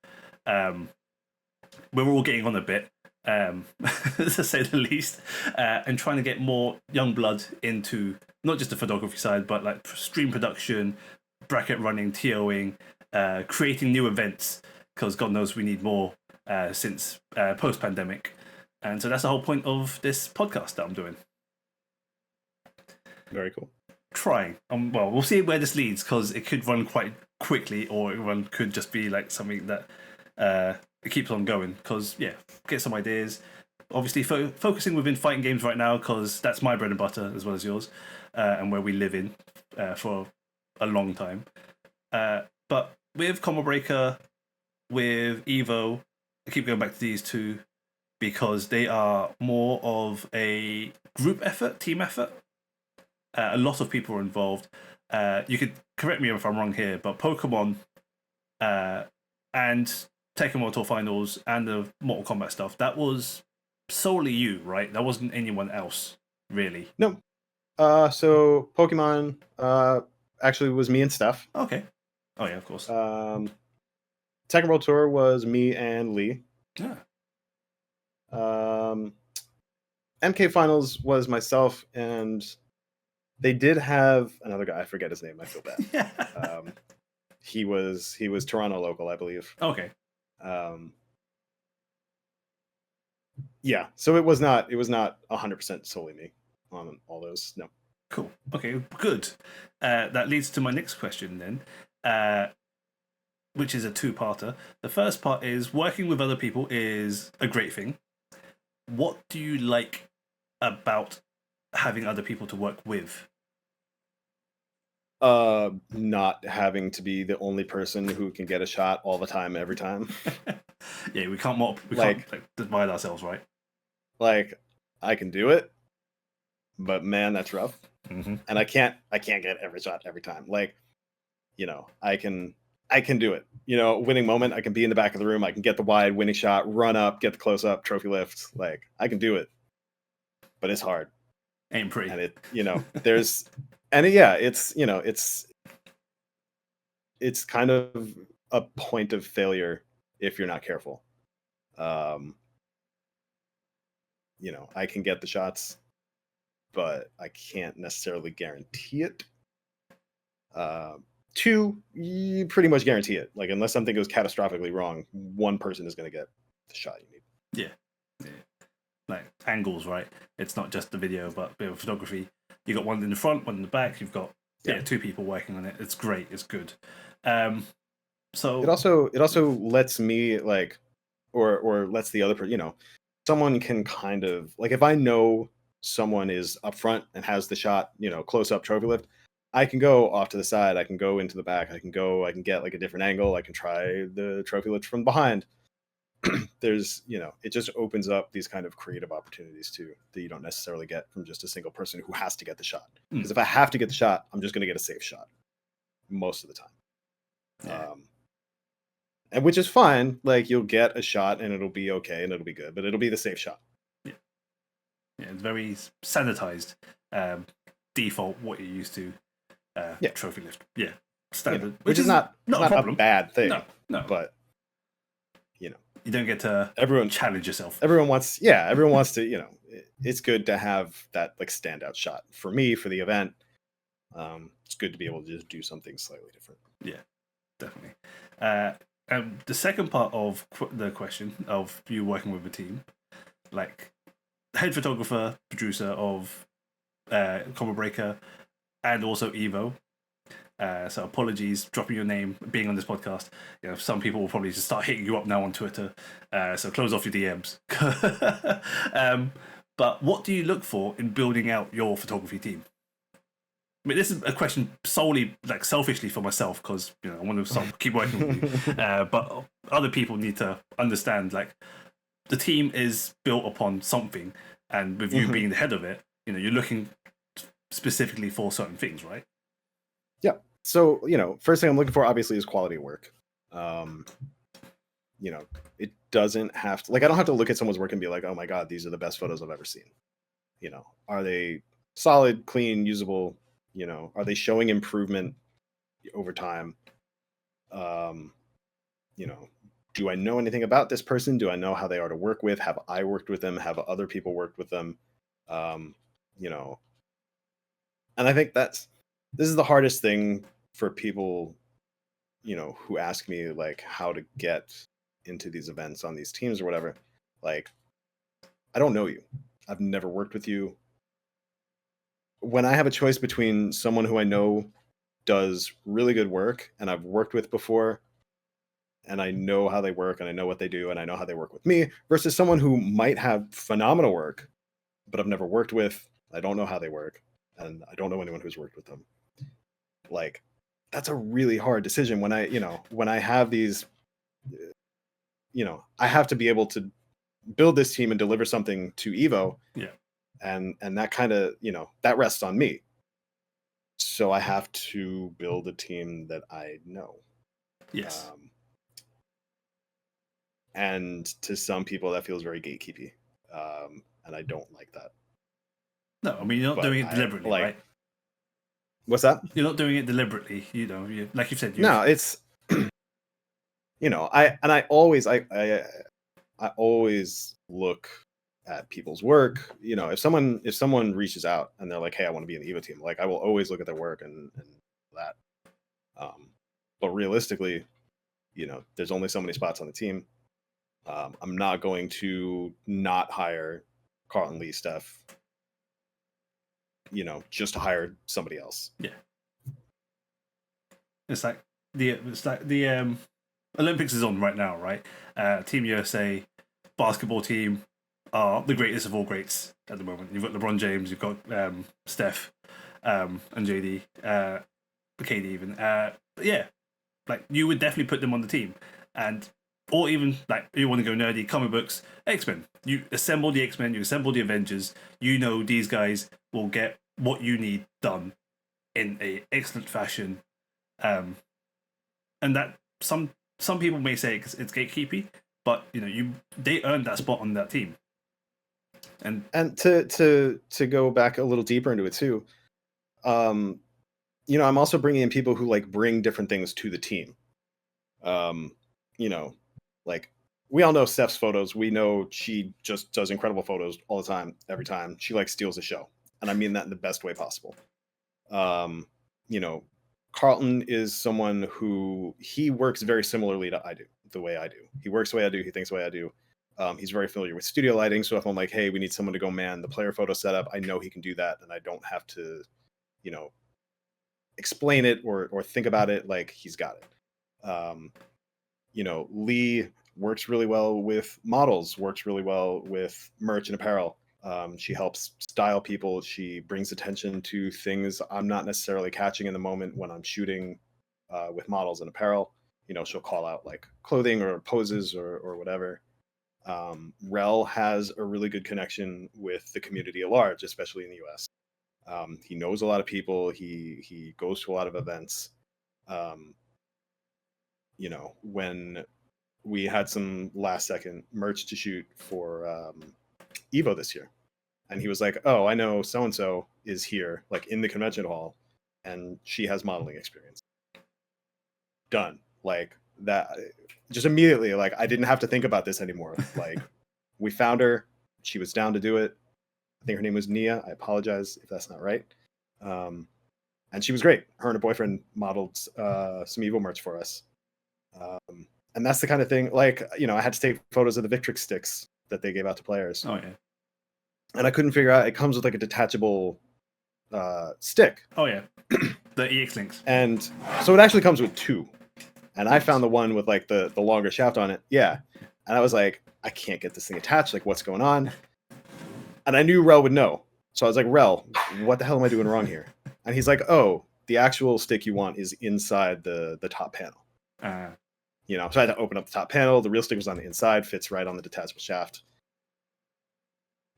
We're all getting on a bit, to say the least, and trying to get more young blood into not just the photography side, but like stream production, bracket running, TOing, creating new events, because God knows we need more since post-pandemic. And so that's the whole point of this podcast that I'm doing. Very cool. Trying. Well, we'll see where this leads, because it could run quite quickly, or it could just be like something that it keeps on going. Because, yeah, get some ideas. Obviously, focusing within fighting games right now, because that's my bread and butter as well as yours, and where we live in for a long time. But with Combo Breaker, with Evo, I keep going back to these two because they are more of a group effort, team effort. A lot of people are involved. You could correct me if I'm wrong here, but Pokemon and Tekken World Tour Finals and the Mortal Kombat stuff, that was solely you, right? That wasn't anyone else, really. No. So Pokemon actually was me and Steph. Okay. Oh yeah, of course. Tekken World Tour was me and Lee. Yeah. MK Finals was myself, and they did have another guy. I forget his name. I feel bad. Yeah. He was Toronto local, I believe. Okay. Yeah. So it was not 100% solely me on all those. No. Cool. Okay. Good. That leads to my next question then, which is a two-parter. The first part is working with other people is a great thing. What do you like about having other people to work with? Not having to be the only person who can get a shot all the time, every time. Yeah, we can't divide ourselves, right? Like, I can do it, but man, that's rough. Mm-hmm. And I can't get every shot every time. Like, I can do it. Winning moment, I can be in the back of the room, I can get the wide winning shot, run up, get the close up, trophy lift. Like, I can do it. But it's hard. Ain't pretty. And there's it's kind of a point of failure if you're not careful. I can get the shots, but I can't necessarily guarantee it. Two, you pretty much guarantee it. Like, unless something goes catastrophically wrong, one person is going to get the shot you need. Yeah. Like angles, right? It's not just the video, but with photography. You got one in the front, one in the back. You've got two people working on it. It's great. It's good. So it also lets me or lets the other person. Someone can kind of if I know someone is up front and has the shot, close up trophy lift, I can go off to the side. I can go into the back. I can get a different angle. I can try the trophy lift from behind. There's, it just opens up these kind of creative opportunities too that you don't necessarily get from just a single person who has to get the shot. Because if I have to get the shot, I'm just going to get a safe shot most of the time. Yeah. And which is fine. Like, you'll get a shot and it'll be okay and it'll be good, but it'll be the safe shot. Yeah. It's very sanitized default what you're used to. Trophy lift. Yeah. Standard. Which is not a problem. A bad thing. No. But You don't get to Everyone challenge yourself. everyone wants everyone wants to, it's good to have that like standout shot. For me, for the event, it's good to be able to just do something slightly different. Yeah, definitely. The second part of the question of you working with a team, like head photographer, producer of Combo Breaker, and also Evo. So apologies, dropping your name, being on this podcast. Some people will probably just start hitting you up now on Twitter. So close off your DMs. But what do you look for in building out your photography team? I mean, this is a question solely, like, selfishly for myself because I want to keep working with you. But other people need to understand, like, the team is built upon something, and with you being the head of it, you're looking specifically for certain things, right? Yeah. So, first thing I'm looking for obviously is quality of work. It doesn't have to, like, I don't have to look at someone's work and be like, oh my God, these are the best photos I've ever seen. Are they solid, clean, usable? Are they showing improvement over time? Do I know anything about this person? Do I know how they are to work with? Have I worked with them? Have other people worked with them? Um, and I think this is the hardest thing for people, who ask me like how to get into these events on these teams or whatever. Like, I don't know you. I've never worked with you. When I have a choice between someone who I know does really good work and I've worked with before and I know how they work and I know what they do and I know how they work with me versus someone who might have phenomenal work, but I've never worked with, I don't know how they work, and I don't know anyone who's worked with them. Like, that's a really hard decision when I have these, I have to be able to build this team and deliver something to Evo. Yeah. And that kind of, that rests on me. So I have to build a team that I know. Yes. And to some people that feels very gatekeepy. And I don't like that. No, I mean, you're not doing it deliberately, right? What's that? You're not doing it deliberately, like you said. No, it's, I always look at people's work. If someone reaches out and they're like, hey, I want to be in the Evo team, like, I will always look at their work and that. But realistically, there's only so many spots on the team. I'm not going to not hire Carlton, Lee, Steph, just to hire somebody else. Yeah. It's like the Olympics is on right now, right? Team USA basketball team are the greatest of all greats at the moment. You've got LeBron James, you've got Steph, and JD, KD even. Yeah, like, you would definitely put them on the team, or even, like, you want to go nerdy, comic books, X-Men. You assemble the X-Men, you assemble the Avengers. These guys will get what you need done in a excellent fashion. And that some people may say it's gatekeepy, but they earned that spot on that team. And to go back a little deeper into it too, I'm also bringing in people who like bring different things to the team. Like, we all know Steph's photos. We know she just does incredible photos all the time, every time. She like steals the show, and I mean that in the best way possible. Carlton is someone who he works very similarly to the way I do. He works the way I do. He thinks the way I do. He's very familiar with studio lighting. So if I'm like, hey, we need someone to go man the player photo setup, I know he can do that, and I don't have to, explain it or think about it. Like, he's got it. Lee works really well with models, works really well with merch and apparel. She helps style people. She brings attention to things I'm not necessarily catching in the moment when I'm shooting with models and apparel. She'll call out like clothing or poses or whatever. Rel has a really good connection with the community at large, especially in the US. He knows a lot of people. He goes to a lot of events. When we had some last second merch to shoot for Evo this year, and he was like, oh, I know so and so is here, like, in the convention hall, and she has modeling experience. Done. Like, that just immediately, like, I didn't have to think about this anymore. Like, we found her, she was down to do it. I think her name was Nia. I apologize if that's not right. And she was great. Her and her boyfriend modeled some Evo merch for us. And that's the kind of thing, like, you know, I had to take photos of the Victrix sticks that they gave out to players. Oh yeah. And I couldn't figure out, it comes with like a detachable stick. Oh yeah. The EX links. And so it actually comes with two. And I found the one with like the longer shaft on it. Yeah. And I was like, I can't get this thing attached. Like, what's going on? And I knew Rel would know. So I was like, Rel, what the hell am I doing wrong here? And he's like, oh, the actual stick you want is inside the top panel. You know, so I had to open up the top panel. The real stick was on the inside, fits right on the detachable shaft.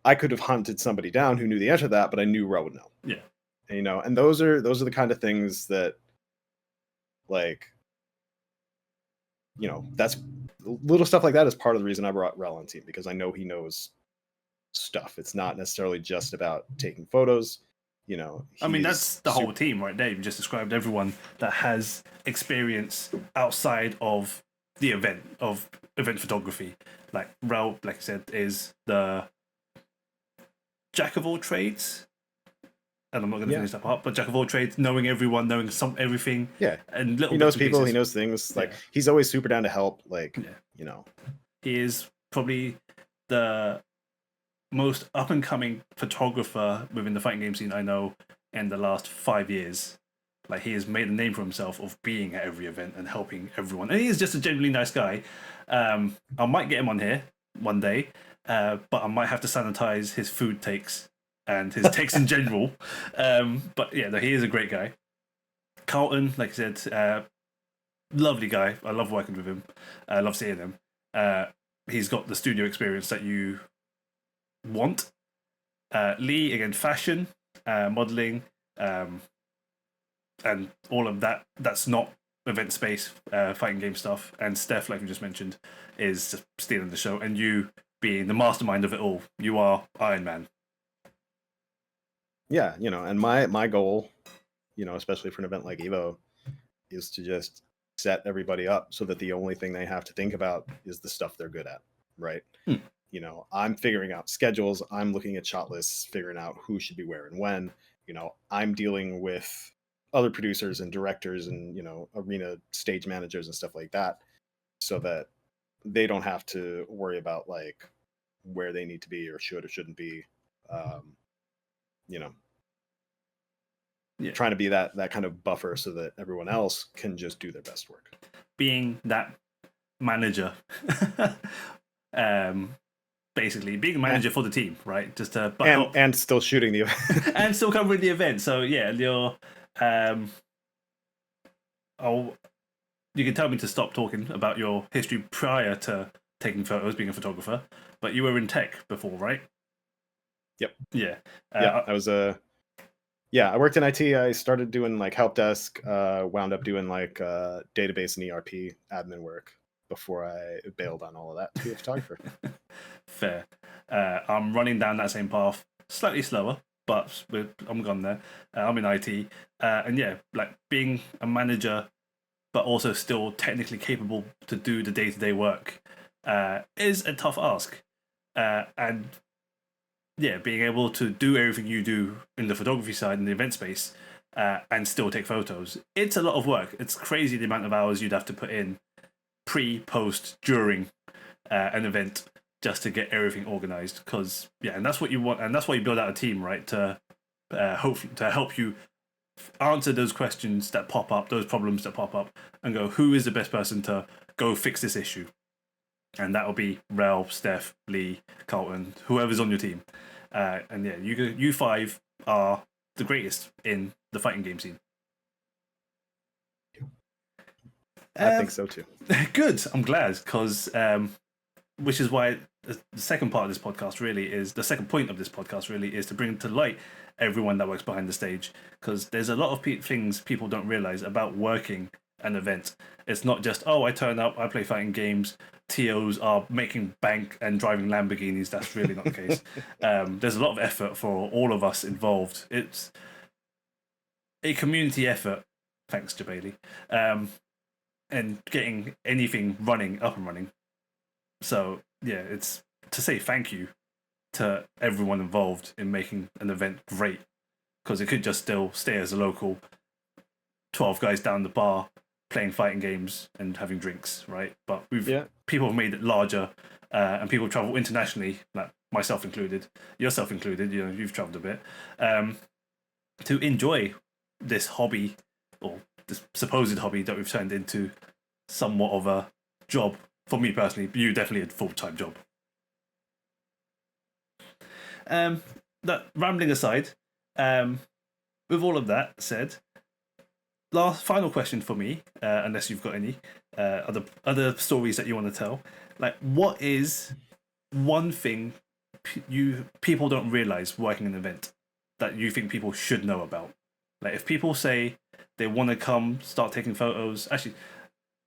I could have hunted somebody down who knew the answer to that, but I knew Rel would know. Yeah. And, you know, and those are the kind of things that, like, you know, that's little stuff like that is part of the reason I brought Rel on team, because I know he knows stuff. It's not necessarily just about taking photos. You know, I mean, that's the whole team right there. You just described everyone that has experience outside of the event photography. Like Rel, like I said, is the jack of all trades. And I'm not going to finish that part, but jack of all trades, knowing everyone, knowing everything. Yeah, and little he knows people, pieces. He knows things. Like, he's always super down to help. Like, you know, he is probably the most up and coming photographer within the fighting game scene I know in the last 5 years. Like, he has made a name for himself of being at every event and helping everyone. And he is just a genuinely nice guy. I might get him on here one day, but I might have to sanitize his food takes and his takes in general. But yeah, no, he is a great guy. Carlton, like I said, lovely guy. I love working with him. I love seeing him. He's got the studio experience that you want. Lee, again, fashion, modeling, and all of that. That's not event space, fighting game stuff. And Steph, like you just mentioned, is just stealing the show. And you being the mastermind of it all, you are Iron Man. Yeah, you know, and my goal, you know, especially for an event like Evo, is to just set everybody up so that the only thing they have to think about is the stuff they're good at, right? You know, I'm figuring out schedules, I'm looking at shot lists, figuring out who should be where and when. You know, I'm dealing with other producers and directors and, you know, arena stage managers and stuff like that, so that they don't have to worry about like where they need to be or should or shouldn't be. You know, trying to be that kind of buffer so that everyone else can just do their best work. Being that manager, basically being a manager for the team, right? Just to and still shooting the event and still covering the event. So yeah, you're you can tell me to stop talking about your history prior to taking photos, being a photographer, but you were in tech before, right? Yep. Yeah. I was I worked in IT. I started doing like help desk, wound up doing like database and ERP admin work before I bailed on all of that to be a photographer. Fair. I'm running down that same path, slightly slower, but I'm gone there. I'm in IT. And yeah, like being a manager, but also still technically capable to do the day-to-day work is a tough ask. And yeah, being able to do everything you do in the photography side in the event space and still take photos, it's a lot of work. It's crazy the amount of hours you'd have to put in pre, post, during an event just to get everything organized. Because yeah, and that's what you want, and that's why you build out a team, right? To help you answer those questions that pop up, those problems that pop up, and go, who is the best person to go fix this issue? And that'll be Rel, Steph, Lee, Carlton, whoever's on your team. And yeah, you five are the greatest in the fighting game scene. I think so too. Good. I'm glad, because which is why the second part of this podcast really is the second point of this podcast really is to bring to light everyone that works behind the stage, because there's a lot of things people don't realize about working an event. It's not just, oh, I turn up, I play fighting games, TOs are making bank and driving Lamborghinis. That's really not the case. There's a lot of effort for all of us involved. It's a community effort. Thanks, Jabali. and getting anything running up and running. So yeah, it's to say thank you to everyone involved in making an event great, because it could just still stay as a local 12 guys down the bar playing fighting games and having drinks, right? But people have made it larger, and people travel internationally, like myself included, yourself included. You know, you've traveled a bit, to enjoy this hobby, or this supposed hobby that we've turned into somewhat of a job. For me personally, you definitely a full-time job. That rambling aside, with all of that said, final question for me, unless you've got any other stories that you want to tell. Like, what is one thing people don't realize working an event that you think people should know about? Like, if people say they want to come start taking photos, actually,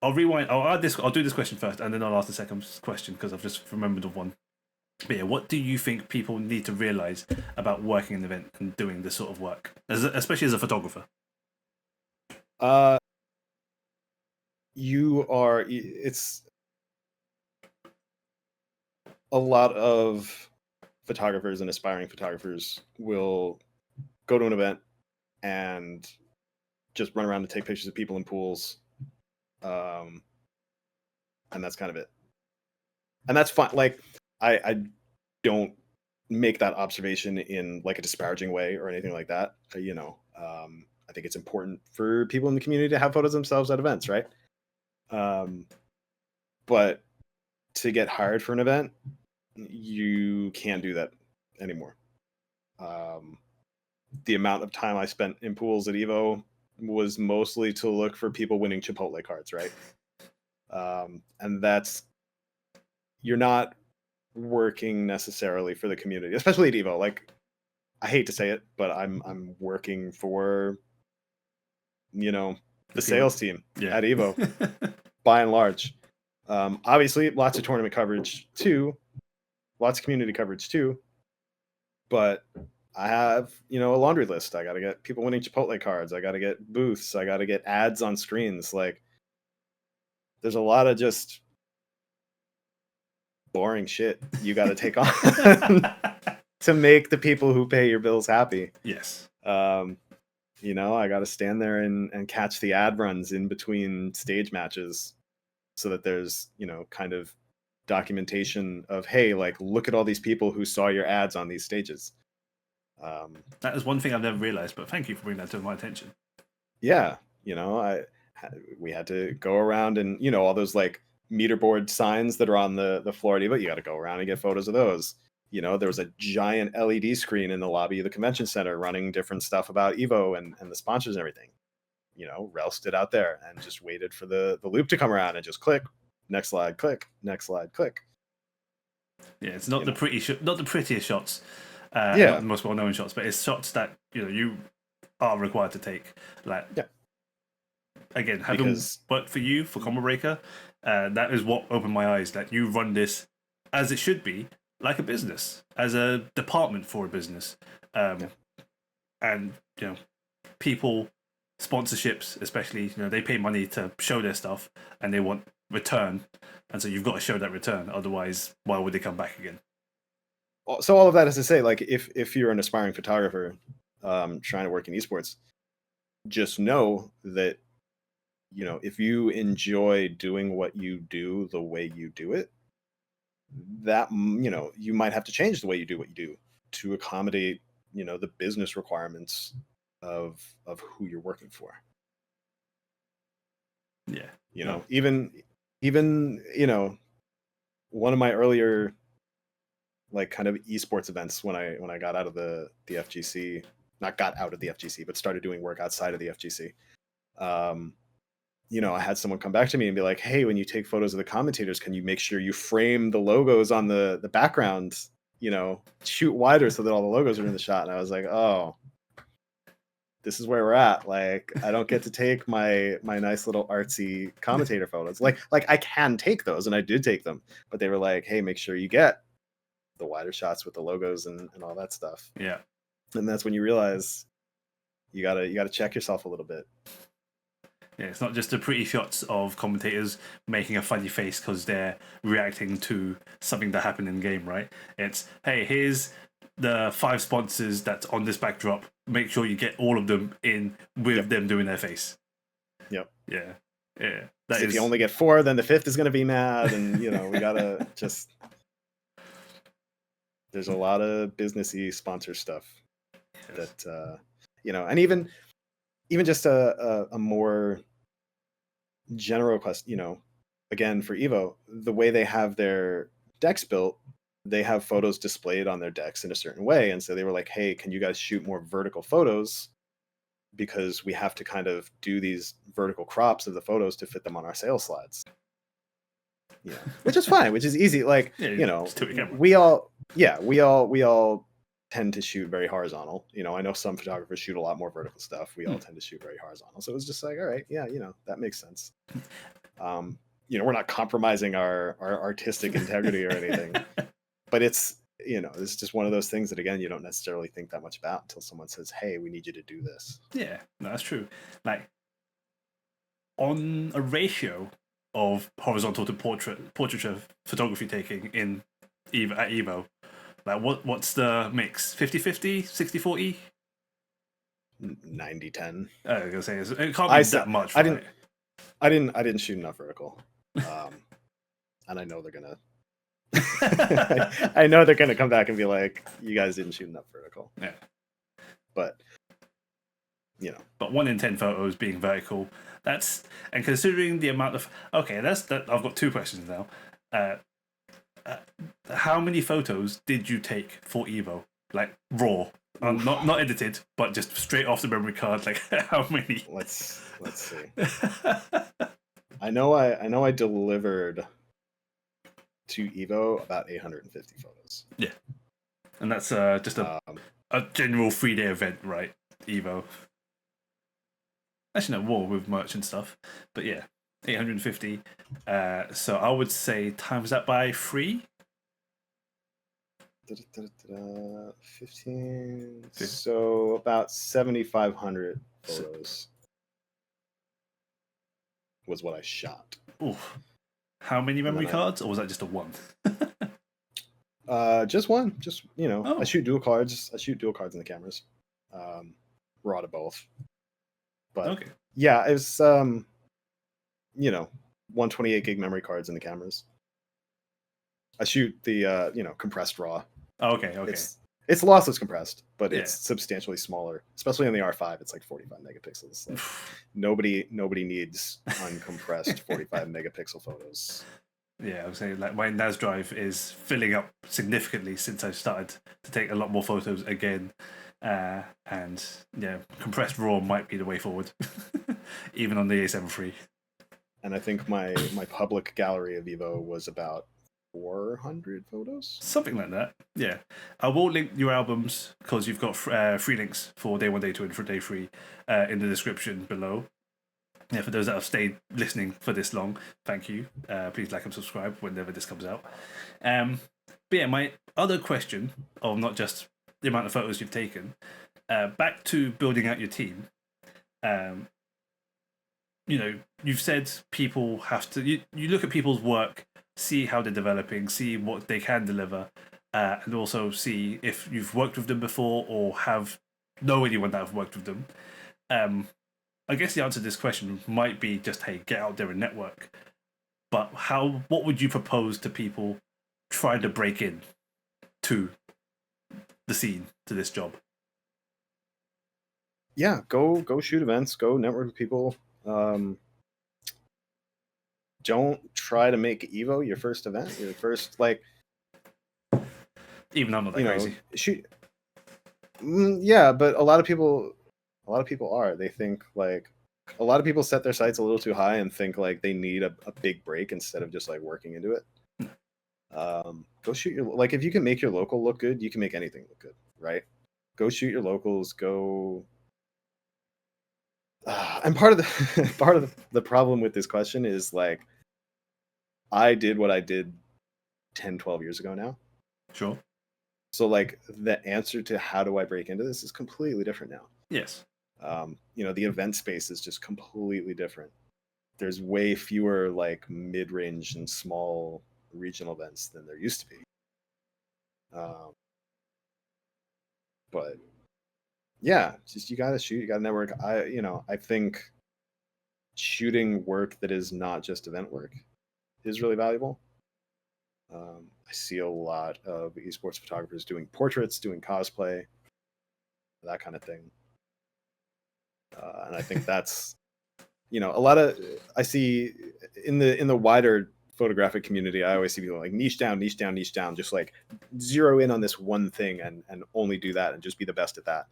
I'll rewind. I'll do this question first, and then I'll ask the second question because I've just remembered of one. But yeah, what do you think people need to realize about working an event and doing this sort of work, especially as a photographer? It's a lot of photographers and aspiring photographers will go to an event and just run around and take pictures of people in pools, and that's kind of it. And that's fine. Like, I don't make that observation in like a disparaging way or anything like that. I think it's important for people in the community to have photos of themselves at events, right? But to get hired for an event, you can't do that anymore. The amount of time I spent in pools at Evo was mostly to look for people winning Chipotle cards, right? And you're not working necessarily for the community, especially at Evo. Like, I hate to say it, but I'm working for, the sales team at Evo, by and large. Obviously, lots of tournament coverage too, lots of community coverage too, but I have, a laundry list. I got to get people winning Chipotle cards. I got to get booths. I got to get ads on screens. Like, there's a lot of just boring shit you got to take on to make the people who pay your bills happy. Yes. I got to stand there and catch the ad runs in between stage matches so that there's, kind of documentation of, hey, like, look at all these people who saw your ads on these stages. That is one thing I've never realized, but thank you for bringing that to my attention. Yeah. We had to go around and, all those like meter board signs that are on the floor, but you got to go around and get photos of those. There was a giant LED screen in the lobby of the convention center running different stuff about Evo and the sponsors and everything. Rel stood out there and just waited for the loop to come around and just click, next slide, click, next slide, click. Yeah, it's not not the prettiest shots, not the most well-known shots, but it's shots that you are required to take. Like, again, having worked for you for Combo Breaker, that is what opened my eyes. That you run this as it should be, like a business, as a department for a business, and people, sponsorships especially, they pay money to show their stuff and they want return, and so you've got to show that return. Otherwise, why would they come back again? So all of that is to say, like, if you're an aspiring photographer trying to work in esports, just know that if you enjoy doing what you do the way you do it, that you might have to change the way you do what you do to accommodate the business requirements of who you're working for. Even one of my earlier like kind of esports events when I got out of the FGC, not got out of the FGC, but started doing work outside of the FGC. I had someone come back to me and be like, hey, when you take photos of the commentators, can you make sure you frame the logos on the background, shoot wider so that all the logos are in the shot? And I was like, oh, this is where we're at. Like, I don't get to take my nice little artsy commentator photos. Like I can take those, and I did take them, but they were like, hey, make sure you get the wider shots with the logos and all that stuff. Yeah. And that's when you realize you gotta check yourself a little bit. Yeah, it's not just the pretty shots of commentators making a funny face because they're reacting to something that happened in game, right? It's, hey, here's the 5 sponsors that's on this backdrop. Make sure you get all of them in with them doing their face. Yep. Yeah. Yeah. If you only get 4, then the 5th is going to be mad. And, we got to just... There's a lot of businessy sponsor stuff that, and even just a more general question, again, for Evo, the way they have their decks built, they have photos displayed on their decks in a certain way. And so they were like, hey, can you guys shoot more vertical photos? Because we have to kind of do these vertical crops of the photos to fit them on our sales slides. Which is fine, which is easy. Like, we all tend to shoot very horizontal. I know some photographers shoot a lot more vertical stuff. We all tend to shoot very horizontal. So it was just like, all right, yeah, that makes sense. We're not compromising our artistic integrity or anything, but it's just one of those things that, again, you don't necessarily think that much about until someone says, hey, we need you to do this. Yeah, no, that's true. Like, on a ratio of horizontal to portraiture photography taking in at Evo, like what's the mix? 50-50, 60-40? 90-10. I was gonna say it can't be that much. Right? I didn't shoot enough vertical, and I know they're gonna. I know they're gonna come back and be like, "You guys didn't shoot enough vertical." Yeah, but But 1 in 10 photos being vertical. And considering the amount of I've got 2 questions now. How many photos did you take for Evo? Like raw, not edited, but just straight off the memory card. Like how many? Let's see. I know I delivered to Evo about 850 photos. Yeah, and that's just a general 3-day event, right? Evo. Actually, no, war with merch and stuff, but yeah, 850. So I would say times that by 3. 15. So about 7,500 photos was what I shot. Oof. How many memory cards, or was that just a 1? Just one. Just I shoot dual cards. I shoot dual cards in the cameras. Raw to both. But okay. Yeah, it was 128 gig memory cards in the cameras. I shoot the compressed raw. Oh, okay. It's lossless compressed, but it's substantially smaller, especially on the R5. It's like 45 megapixels. Like, nobody needs uncompressed 45 megapixel photos. Yeah, I would say like my NAS drive is filling up significantly since I started to take a lot more photos again. And yeah, compressed RAW might be the way forward, even on the A7 III. And I think my public gallery of Evo was about 400 photos, something like that. Yeah, I will link your albums because you've got 3 links for day 1, day 2, and for day 3 in the description below. Yeah, for those that have stayed listening for this long, thank you. Please like and subscribe whenever this comes out. But yeah, my other question of not just the amount of photos you've taken, back to building out your team. You've said people have to. You look at people's work, see how they're developing, see what they can deliver, and also see if you've worked with them before or know anyone that have worked with them. I guess the answer to this question might be just, hey, get out there and network. But what would you propose to people trying to break in to the scene, to this job? Yeah, go shoot events, go network with people. Don't try to make Evo your first event, your first, like... Even I'm not that crazy. Shoot. Yeah, but a lot of people are. They think, like, a lot of people set their sights a little too high and think like they need a big break instead of just like working into it. Go shoot like if you can make your local look good, you can make anything look good, right? Go shoot your locals. Go. And part of the problem with this question is, like, I did what I did 10, 12 years ago now. Sure. So like the answer to how do I break into this is completely different now. Yes. The event space is just completely different. There's way fewer like mid-range and small regional events than there used to be. But yeah, just you gotta shoot, you gotta network. I think shooting work that is not just event work is really valuable. I see a lot of esports photographers doing portraits, doing cosplay, that kind of thing. And I think that's a lot of I see in the wider photographic community. I always see people like niche down, niche down, niche down, just like zero in on this one thing and only do that and just be the best at that.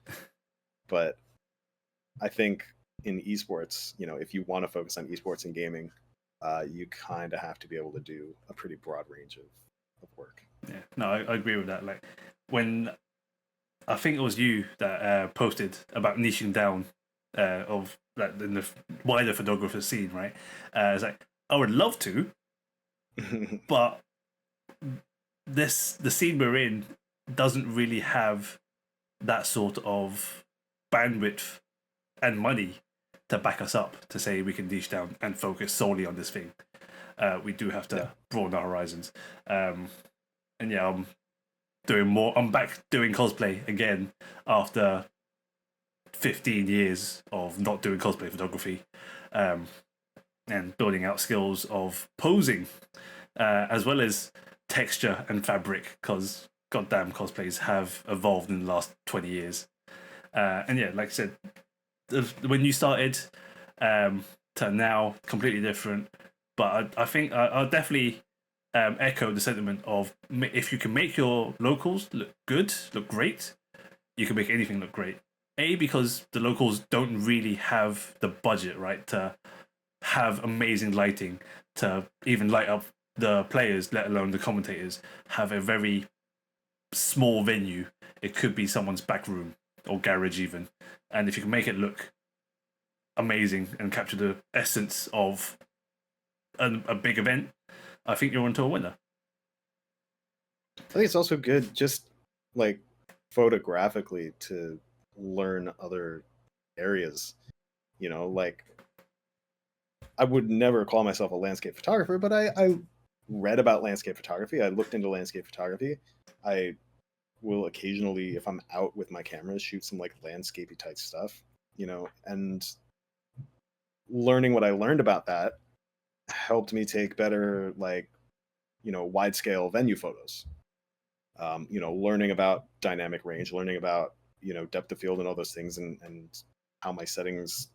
But I think in esports, if you want to focus on esports and gaming, you kind of have to be able to do a pretty broad range of work. Yeah, no, I agree with that. Like when I think it was you that posted about niching down of like in the wider photographer scene, right? It's like I would love to, but the scene we're in doesn't really have that sort of bandwidth and money to back us up to say we can niche down and focus solely on this thing. We do have to broaden our horizons. And yeah, I'm doing more. I'm back doing cosplay again after 15 years of not doing cosplay photography, and building out skills of posing, as well as texture and fabric, because goddamn cosplays have evolved in the last 20 years. And yeah, like I said, when you started to now, completely different. But I think I'll definitely echo the sentiment of if you can make your locals look good, look great, you can make anything look great. Because the locals don't really have the budget, right, to have amazing lighting to even light up the players, let alone the commentators. Have a very small venue. It could be someone's back room or garage even. And if you can make it look amazing and capture the essence of a big event, I think you're onto a winner. I think it's also good just like photographically to learn other areas. Like I would never call myself a landscape photographer, but I read about landscape photography. I looked into landscape photography. I will occasionally, if I'm out with my cameras, shoot some like landscapey type stuff, and learning what I learned about that helped me take better, like, wide scale venue photos. Learning about dynamic range, learning about, depth of field and all those things, and how my settings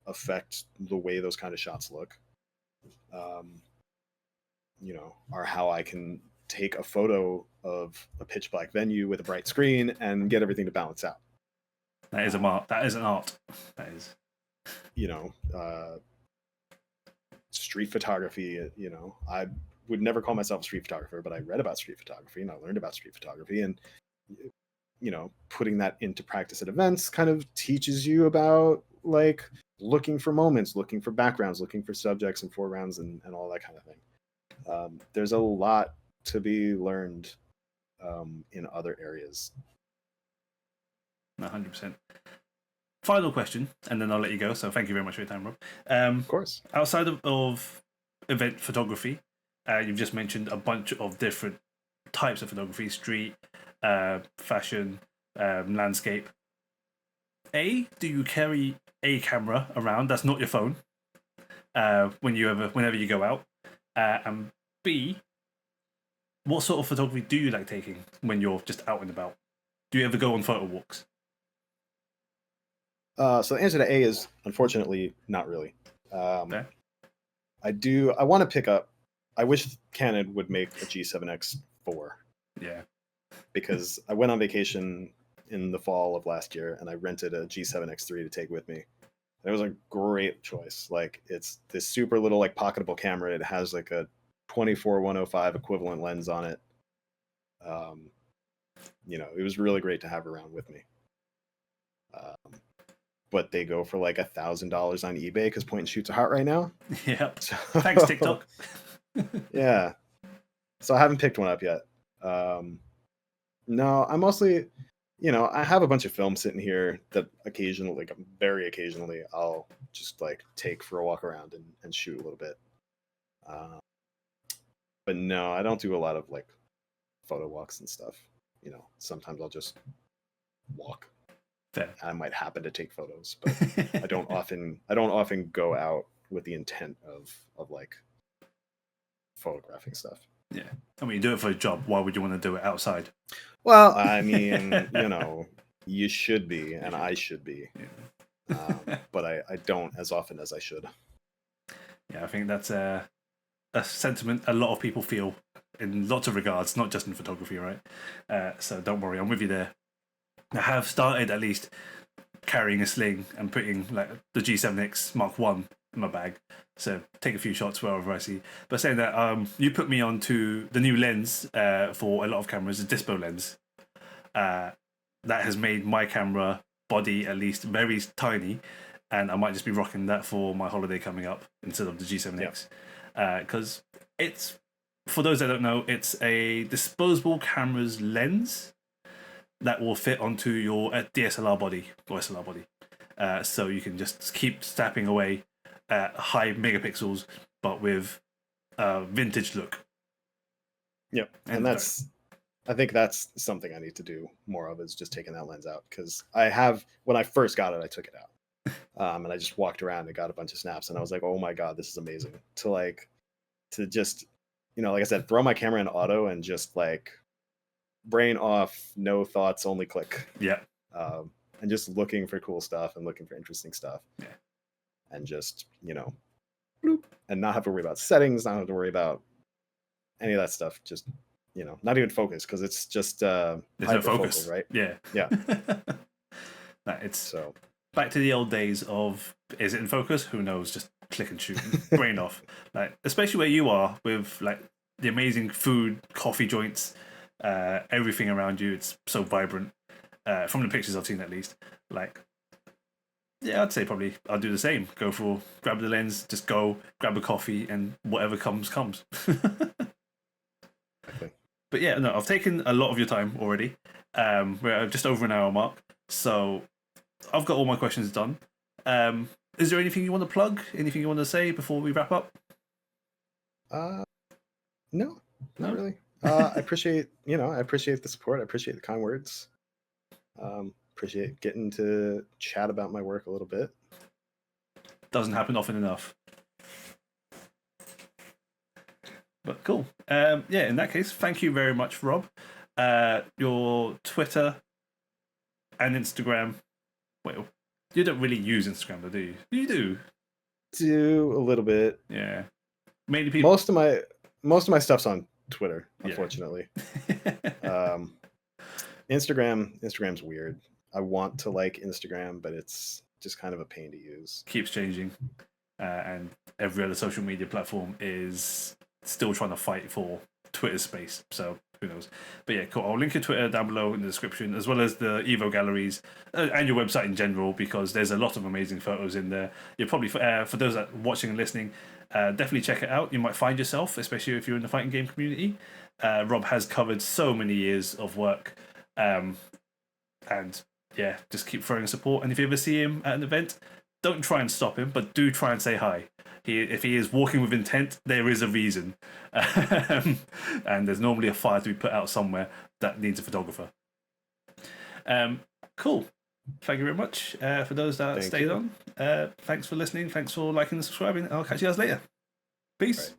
affect the way those kind of shots look. Or how I can take a photo of a pitch black venue with a bright screen and get everything to balance out. That is an art. That is an art. That is. Street photography, I would never call myself a street photographer, but I read about street photography and I learned about street photography, and putting that into practice at events kind of teaches you about like looking for moments, looking for backgrounds, looking for subjects and foregrounds and all that kind of thing. There's a lot to be learned in other areas. 100%. Final question, and then I'll let you go. So thank you very much for your time, Rob. Of course. Outside of event photography, you've just mentioned a bunch of different types of photography: street, fashion, landscape. Do you carry a camera around that's not your phone whenever you go out? And B, what sort of photography do you like taking when you're just out and about? Do you ever go on photo walks? So the answer to A is unfortunately not really. Okay. I want to pick up. I wish Canon would make a G7X4. Yeah. Because I went on vacation in the fall of last year and I rented a G7X3 to take with me. It was a great choice. Like it's this super little like pocketable camera. It has like a 24-105 equivalent lens on it. It was really great to have around with me. But they go for like $1,000 on eBay because point and shoots are hot right now. Yep. So, thanks, TikTok. Yeah. So I haven't picked one up yet. No, I mostly, I have a bunch of film sitting here that occasionally, like very occasionally, I'll just like take for a walk around and shoot a little bit. But no, I don't do a lot of like photo walks and stuff. Sometimes I'll just walk. Fair. I might happen to take photos, but I don't often go out with the intent of like photographing stuff. Yeah. I mean, you do it for a job. Why would you want to do it outside? Well, I mean, you should be, and I should be. Yeah. But I don't as often as I should. Yeah, I think that's a sentiment a lot of people feel in lots of regards, not just in photography, right? So don't worry, I'm with you there. I have started at least carrying a sling and putting like the G7X Mark 1 in my bag. So take a few shots wherever I see. But saying that, you put me onto the new lens for a lot of cameras, a dispo lens. That has made my camera body at least very tiny, and I might just be rocking that for my holiday coming up instead of the G7X. Because it's, for those that don't know, it's a disposable camera's lens that will fit onto your DSLR body or SLR body. So you can just keep snapping away at high megapixels, but with a vintage look. Yep, and I think that's something I need to do more of, is just taking that lens out, because when I first got it, I took it out, and I just walked around and got a bunch of snaps, and I was like, oh my god, this is amazing. To just, like I said, throw my camera in auto and just like brain off, no thoughts, only click. Yeah. And just looking for cool stuff and looking for interesting stuff. Yeah. And just, bloop, and not have to worry about settings, not have to worry about any of that stuff. Just, not even focus, because it's just there's no focus, right? Yeah. It's so back to the old days of, is it in focus? Who knows? Just click and shoot, brain off. Like, especially where you are with like the amazing food, coffee joints, everything around you. It's so vibrant. From the pictures I've seen, at least. Like, yeah, I'd say probably I'll do the same. Grab the lens, just go, grab a coffee, and whatever comes. okay. But yeah, no, I've taken a lot of your time already. We're just over an hour mark, so I've got all my questions done. Is there anything you want to plug? Anything you want to say before we wrap up? No, not really. I appreciate the support. I appreciate the kind words. Appreciate getting to chat about my work a little bit. Doesn't happen often enough. But cool. Yeah, in that case, thank you very much, Rob. Your Twitter and Instagram. Well, you don't really use Instagram, though, do you? You do. Do a little bit. Yeah. Mainly people. Most of my stuff's on Twitter, unfortunately. Yeah. Instagram's weird. I want to like Instagram, but it's just kind of a pain to use. Keeps changing, and every other social media platform is still trying to fight for Twitter's space. So who knows? But yeah, cool. I'll link your Twitter down below in the description, as well as the Evo galleries and your website in general, because there's a lot of amazing photos in there. You're probably for those that are watching and listening, definitely check it out. You might find yourself, especially if you're in the fighting game community. Rob has covered so many years of work, and yeah, just keep throwing support. And if you ever see him at an event, don't try and stop him, but do try and say hi. If he is walking with intent, there is a reason. And there's normally a fire to be put out somewhere that needs a photographer. Cool. Thank you very much for those that stayed on. Thanks for listening. Thanks for liking and subscribing. I'll catch you guys later. Peace.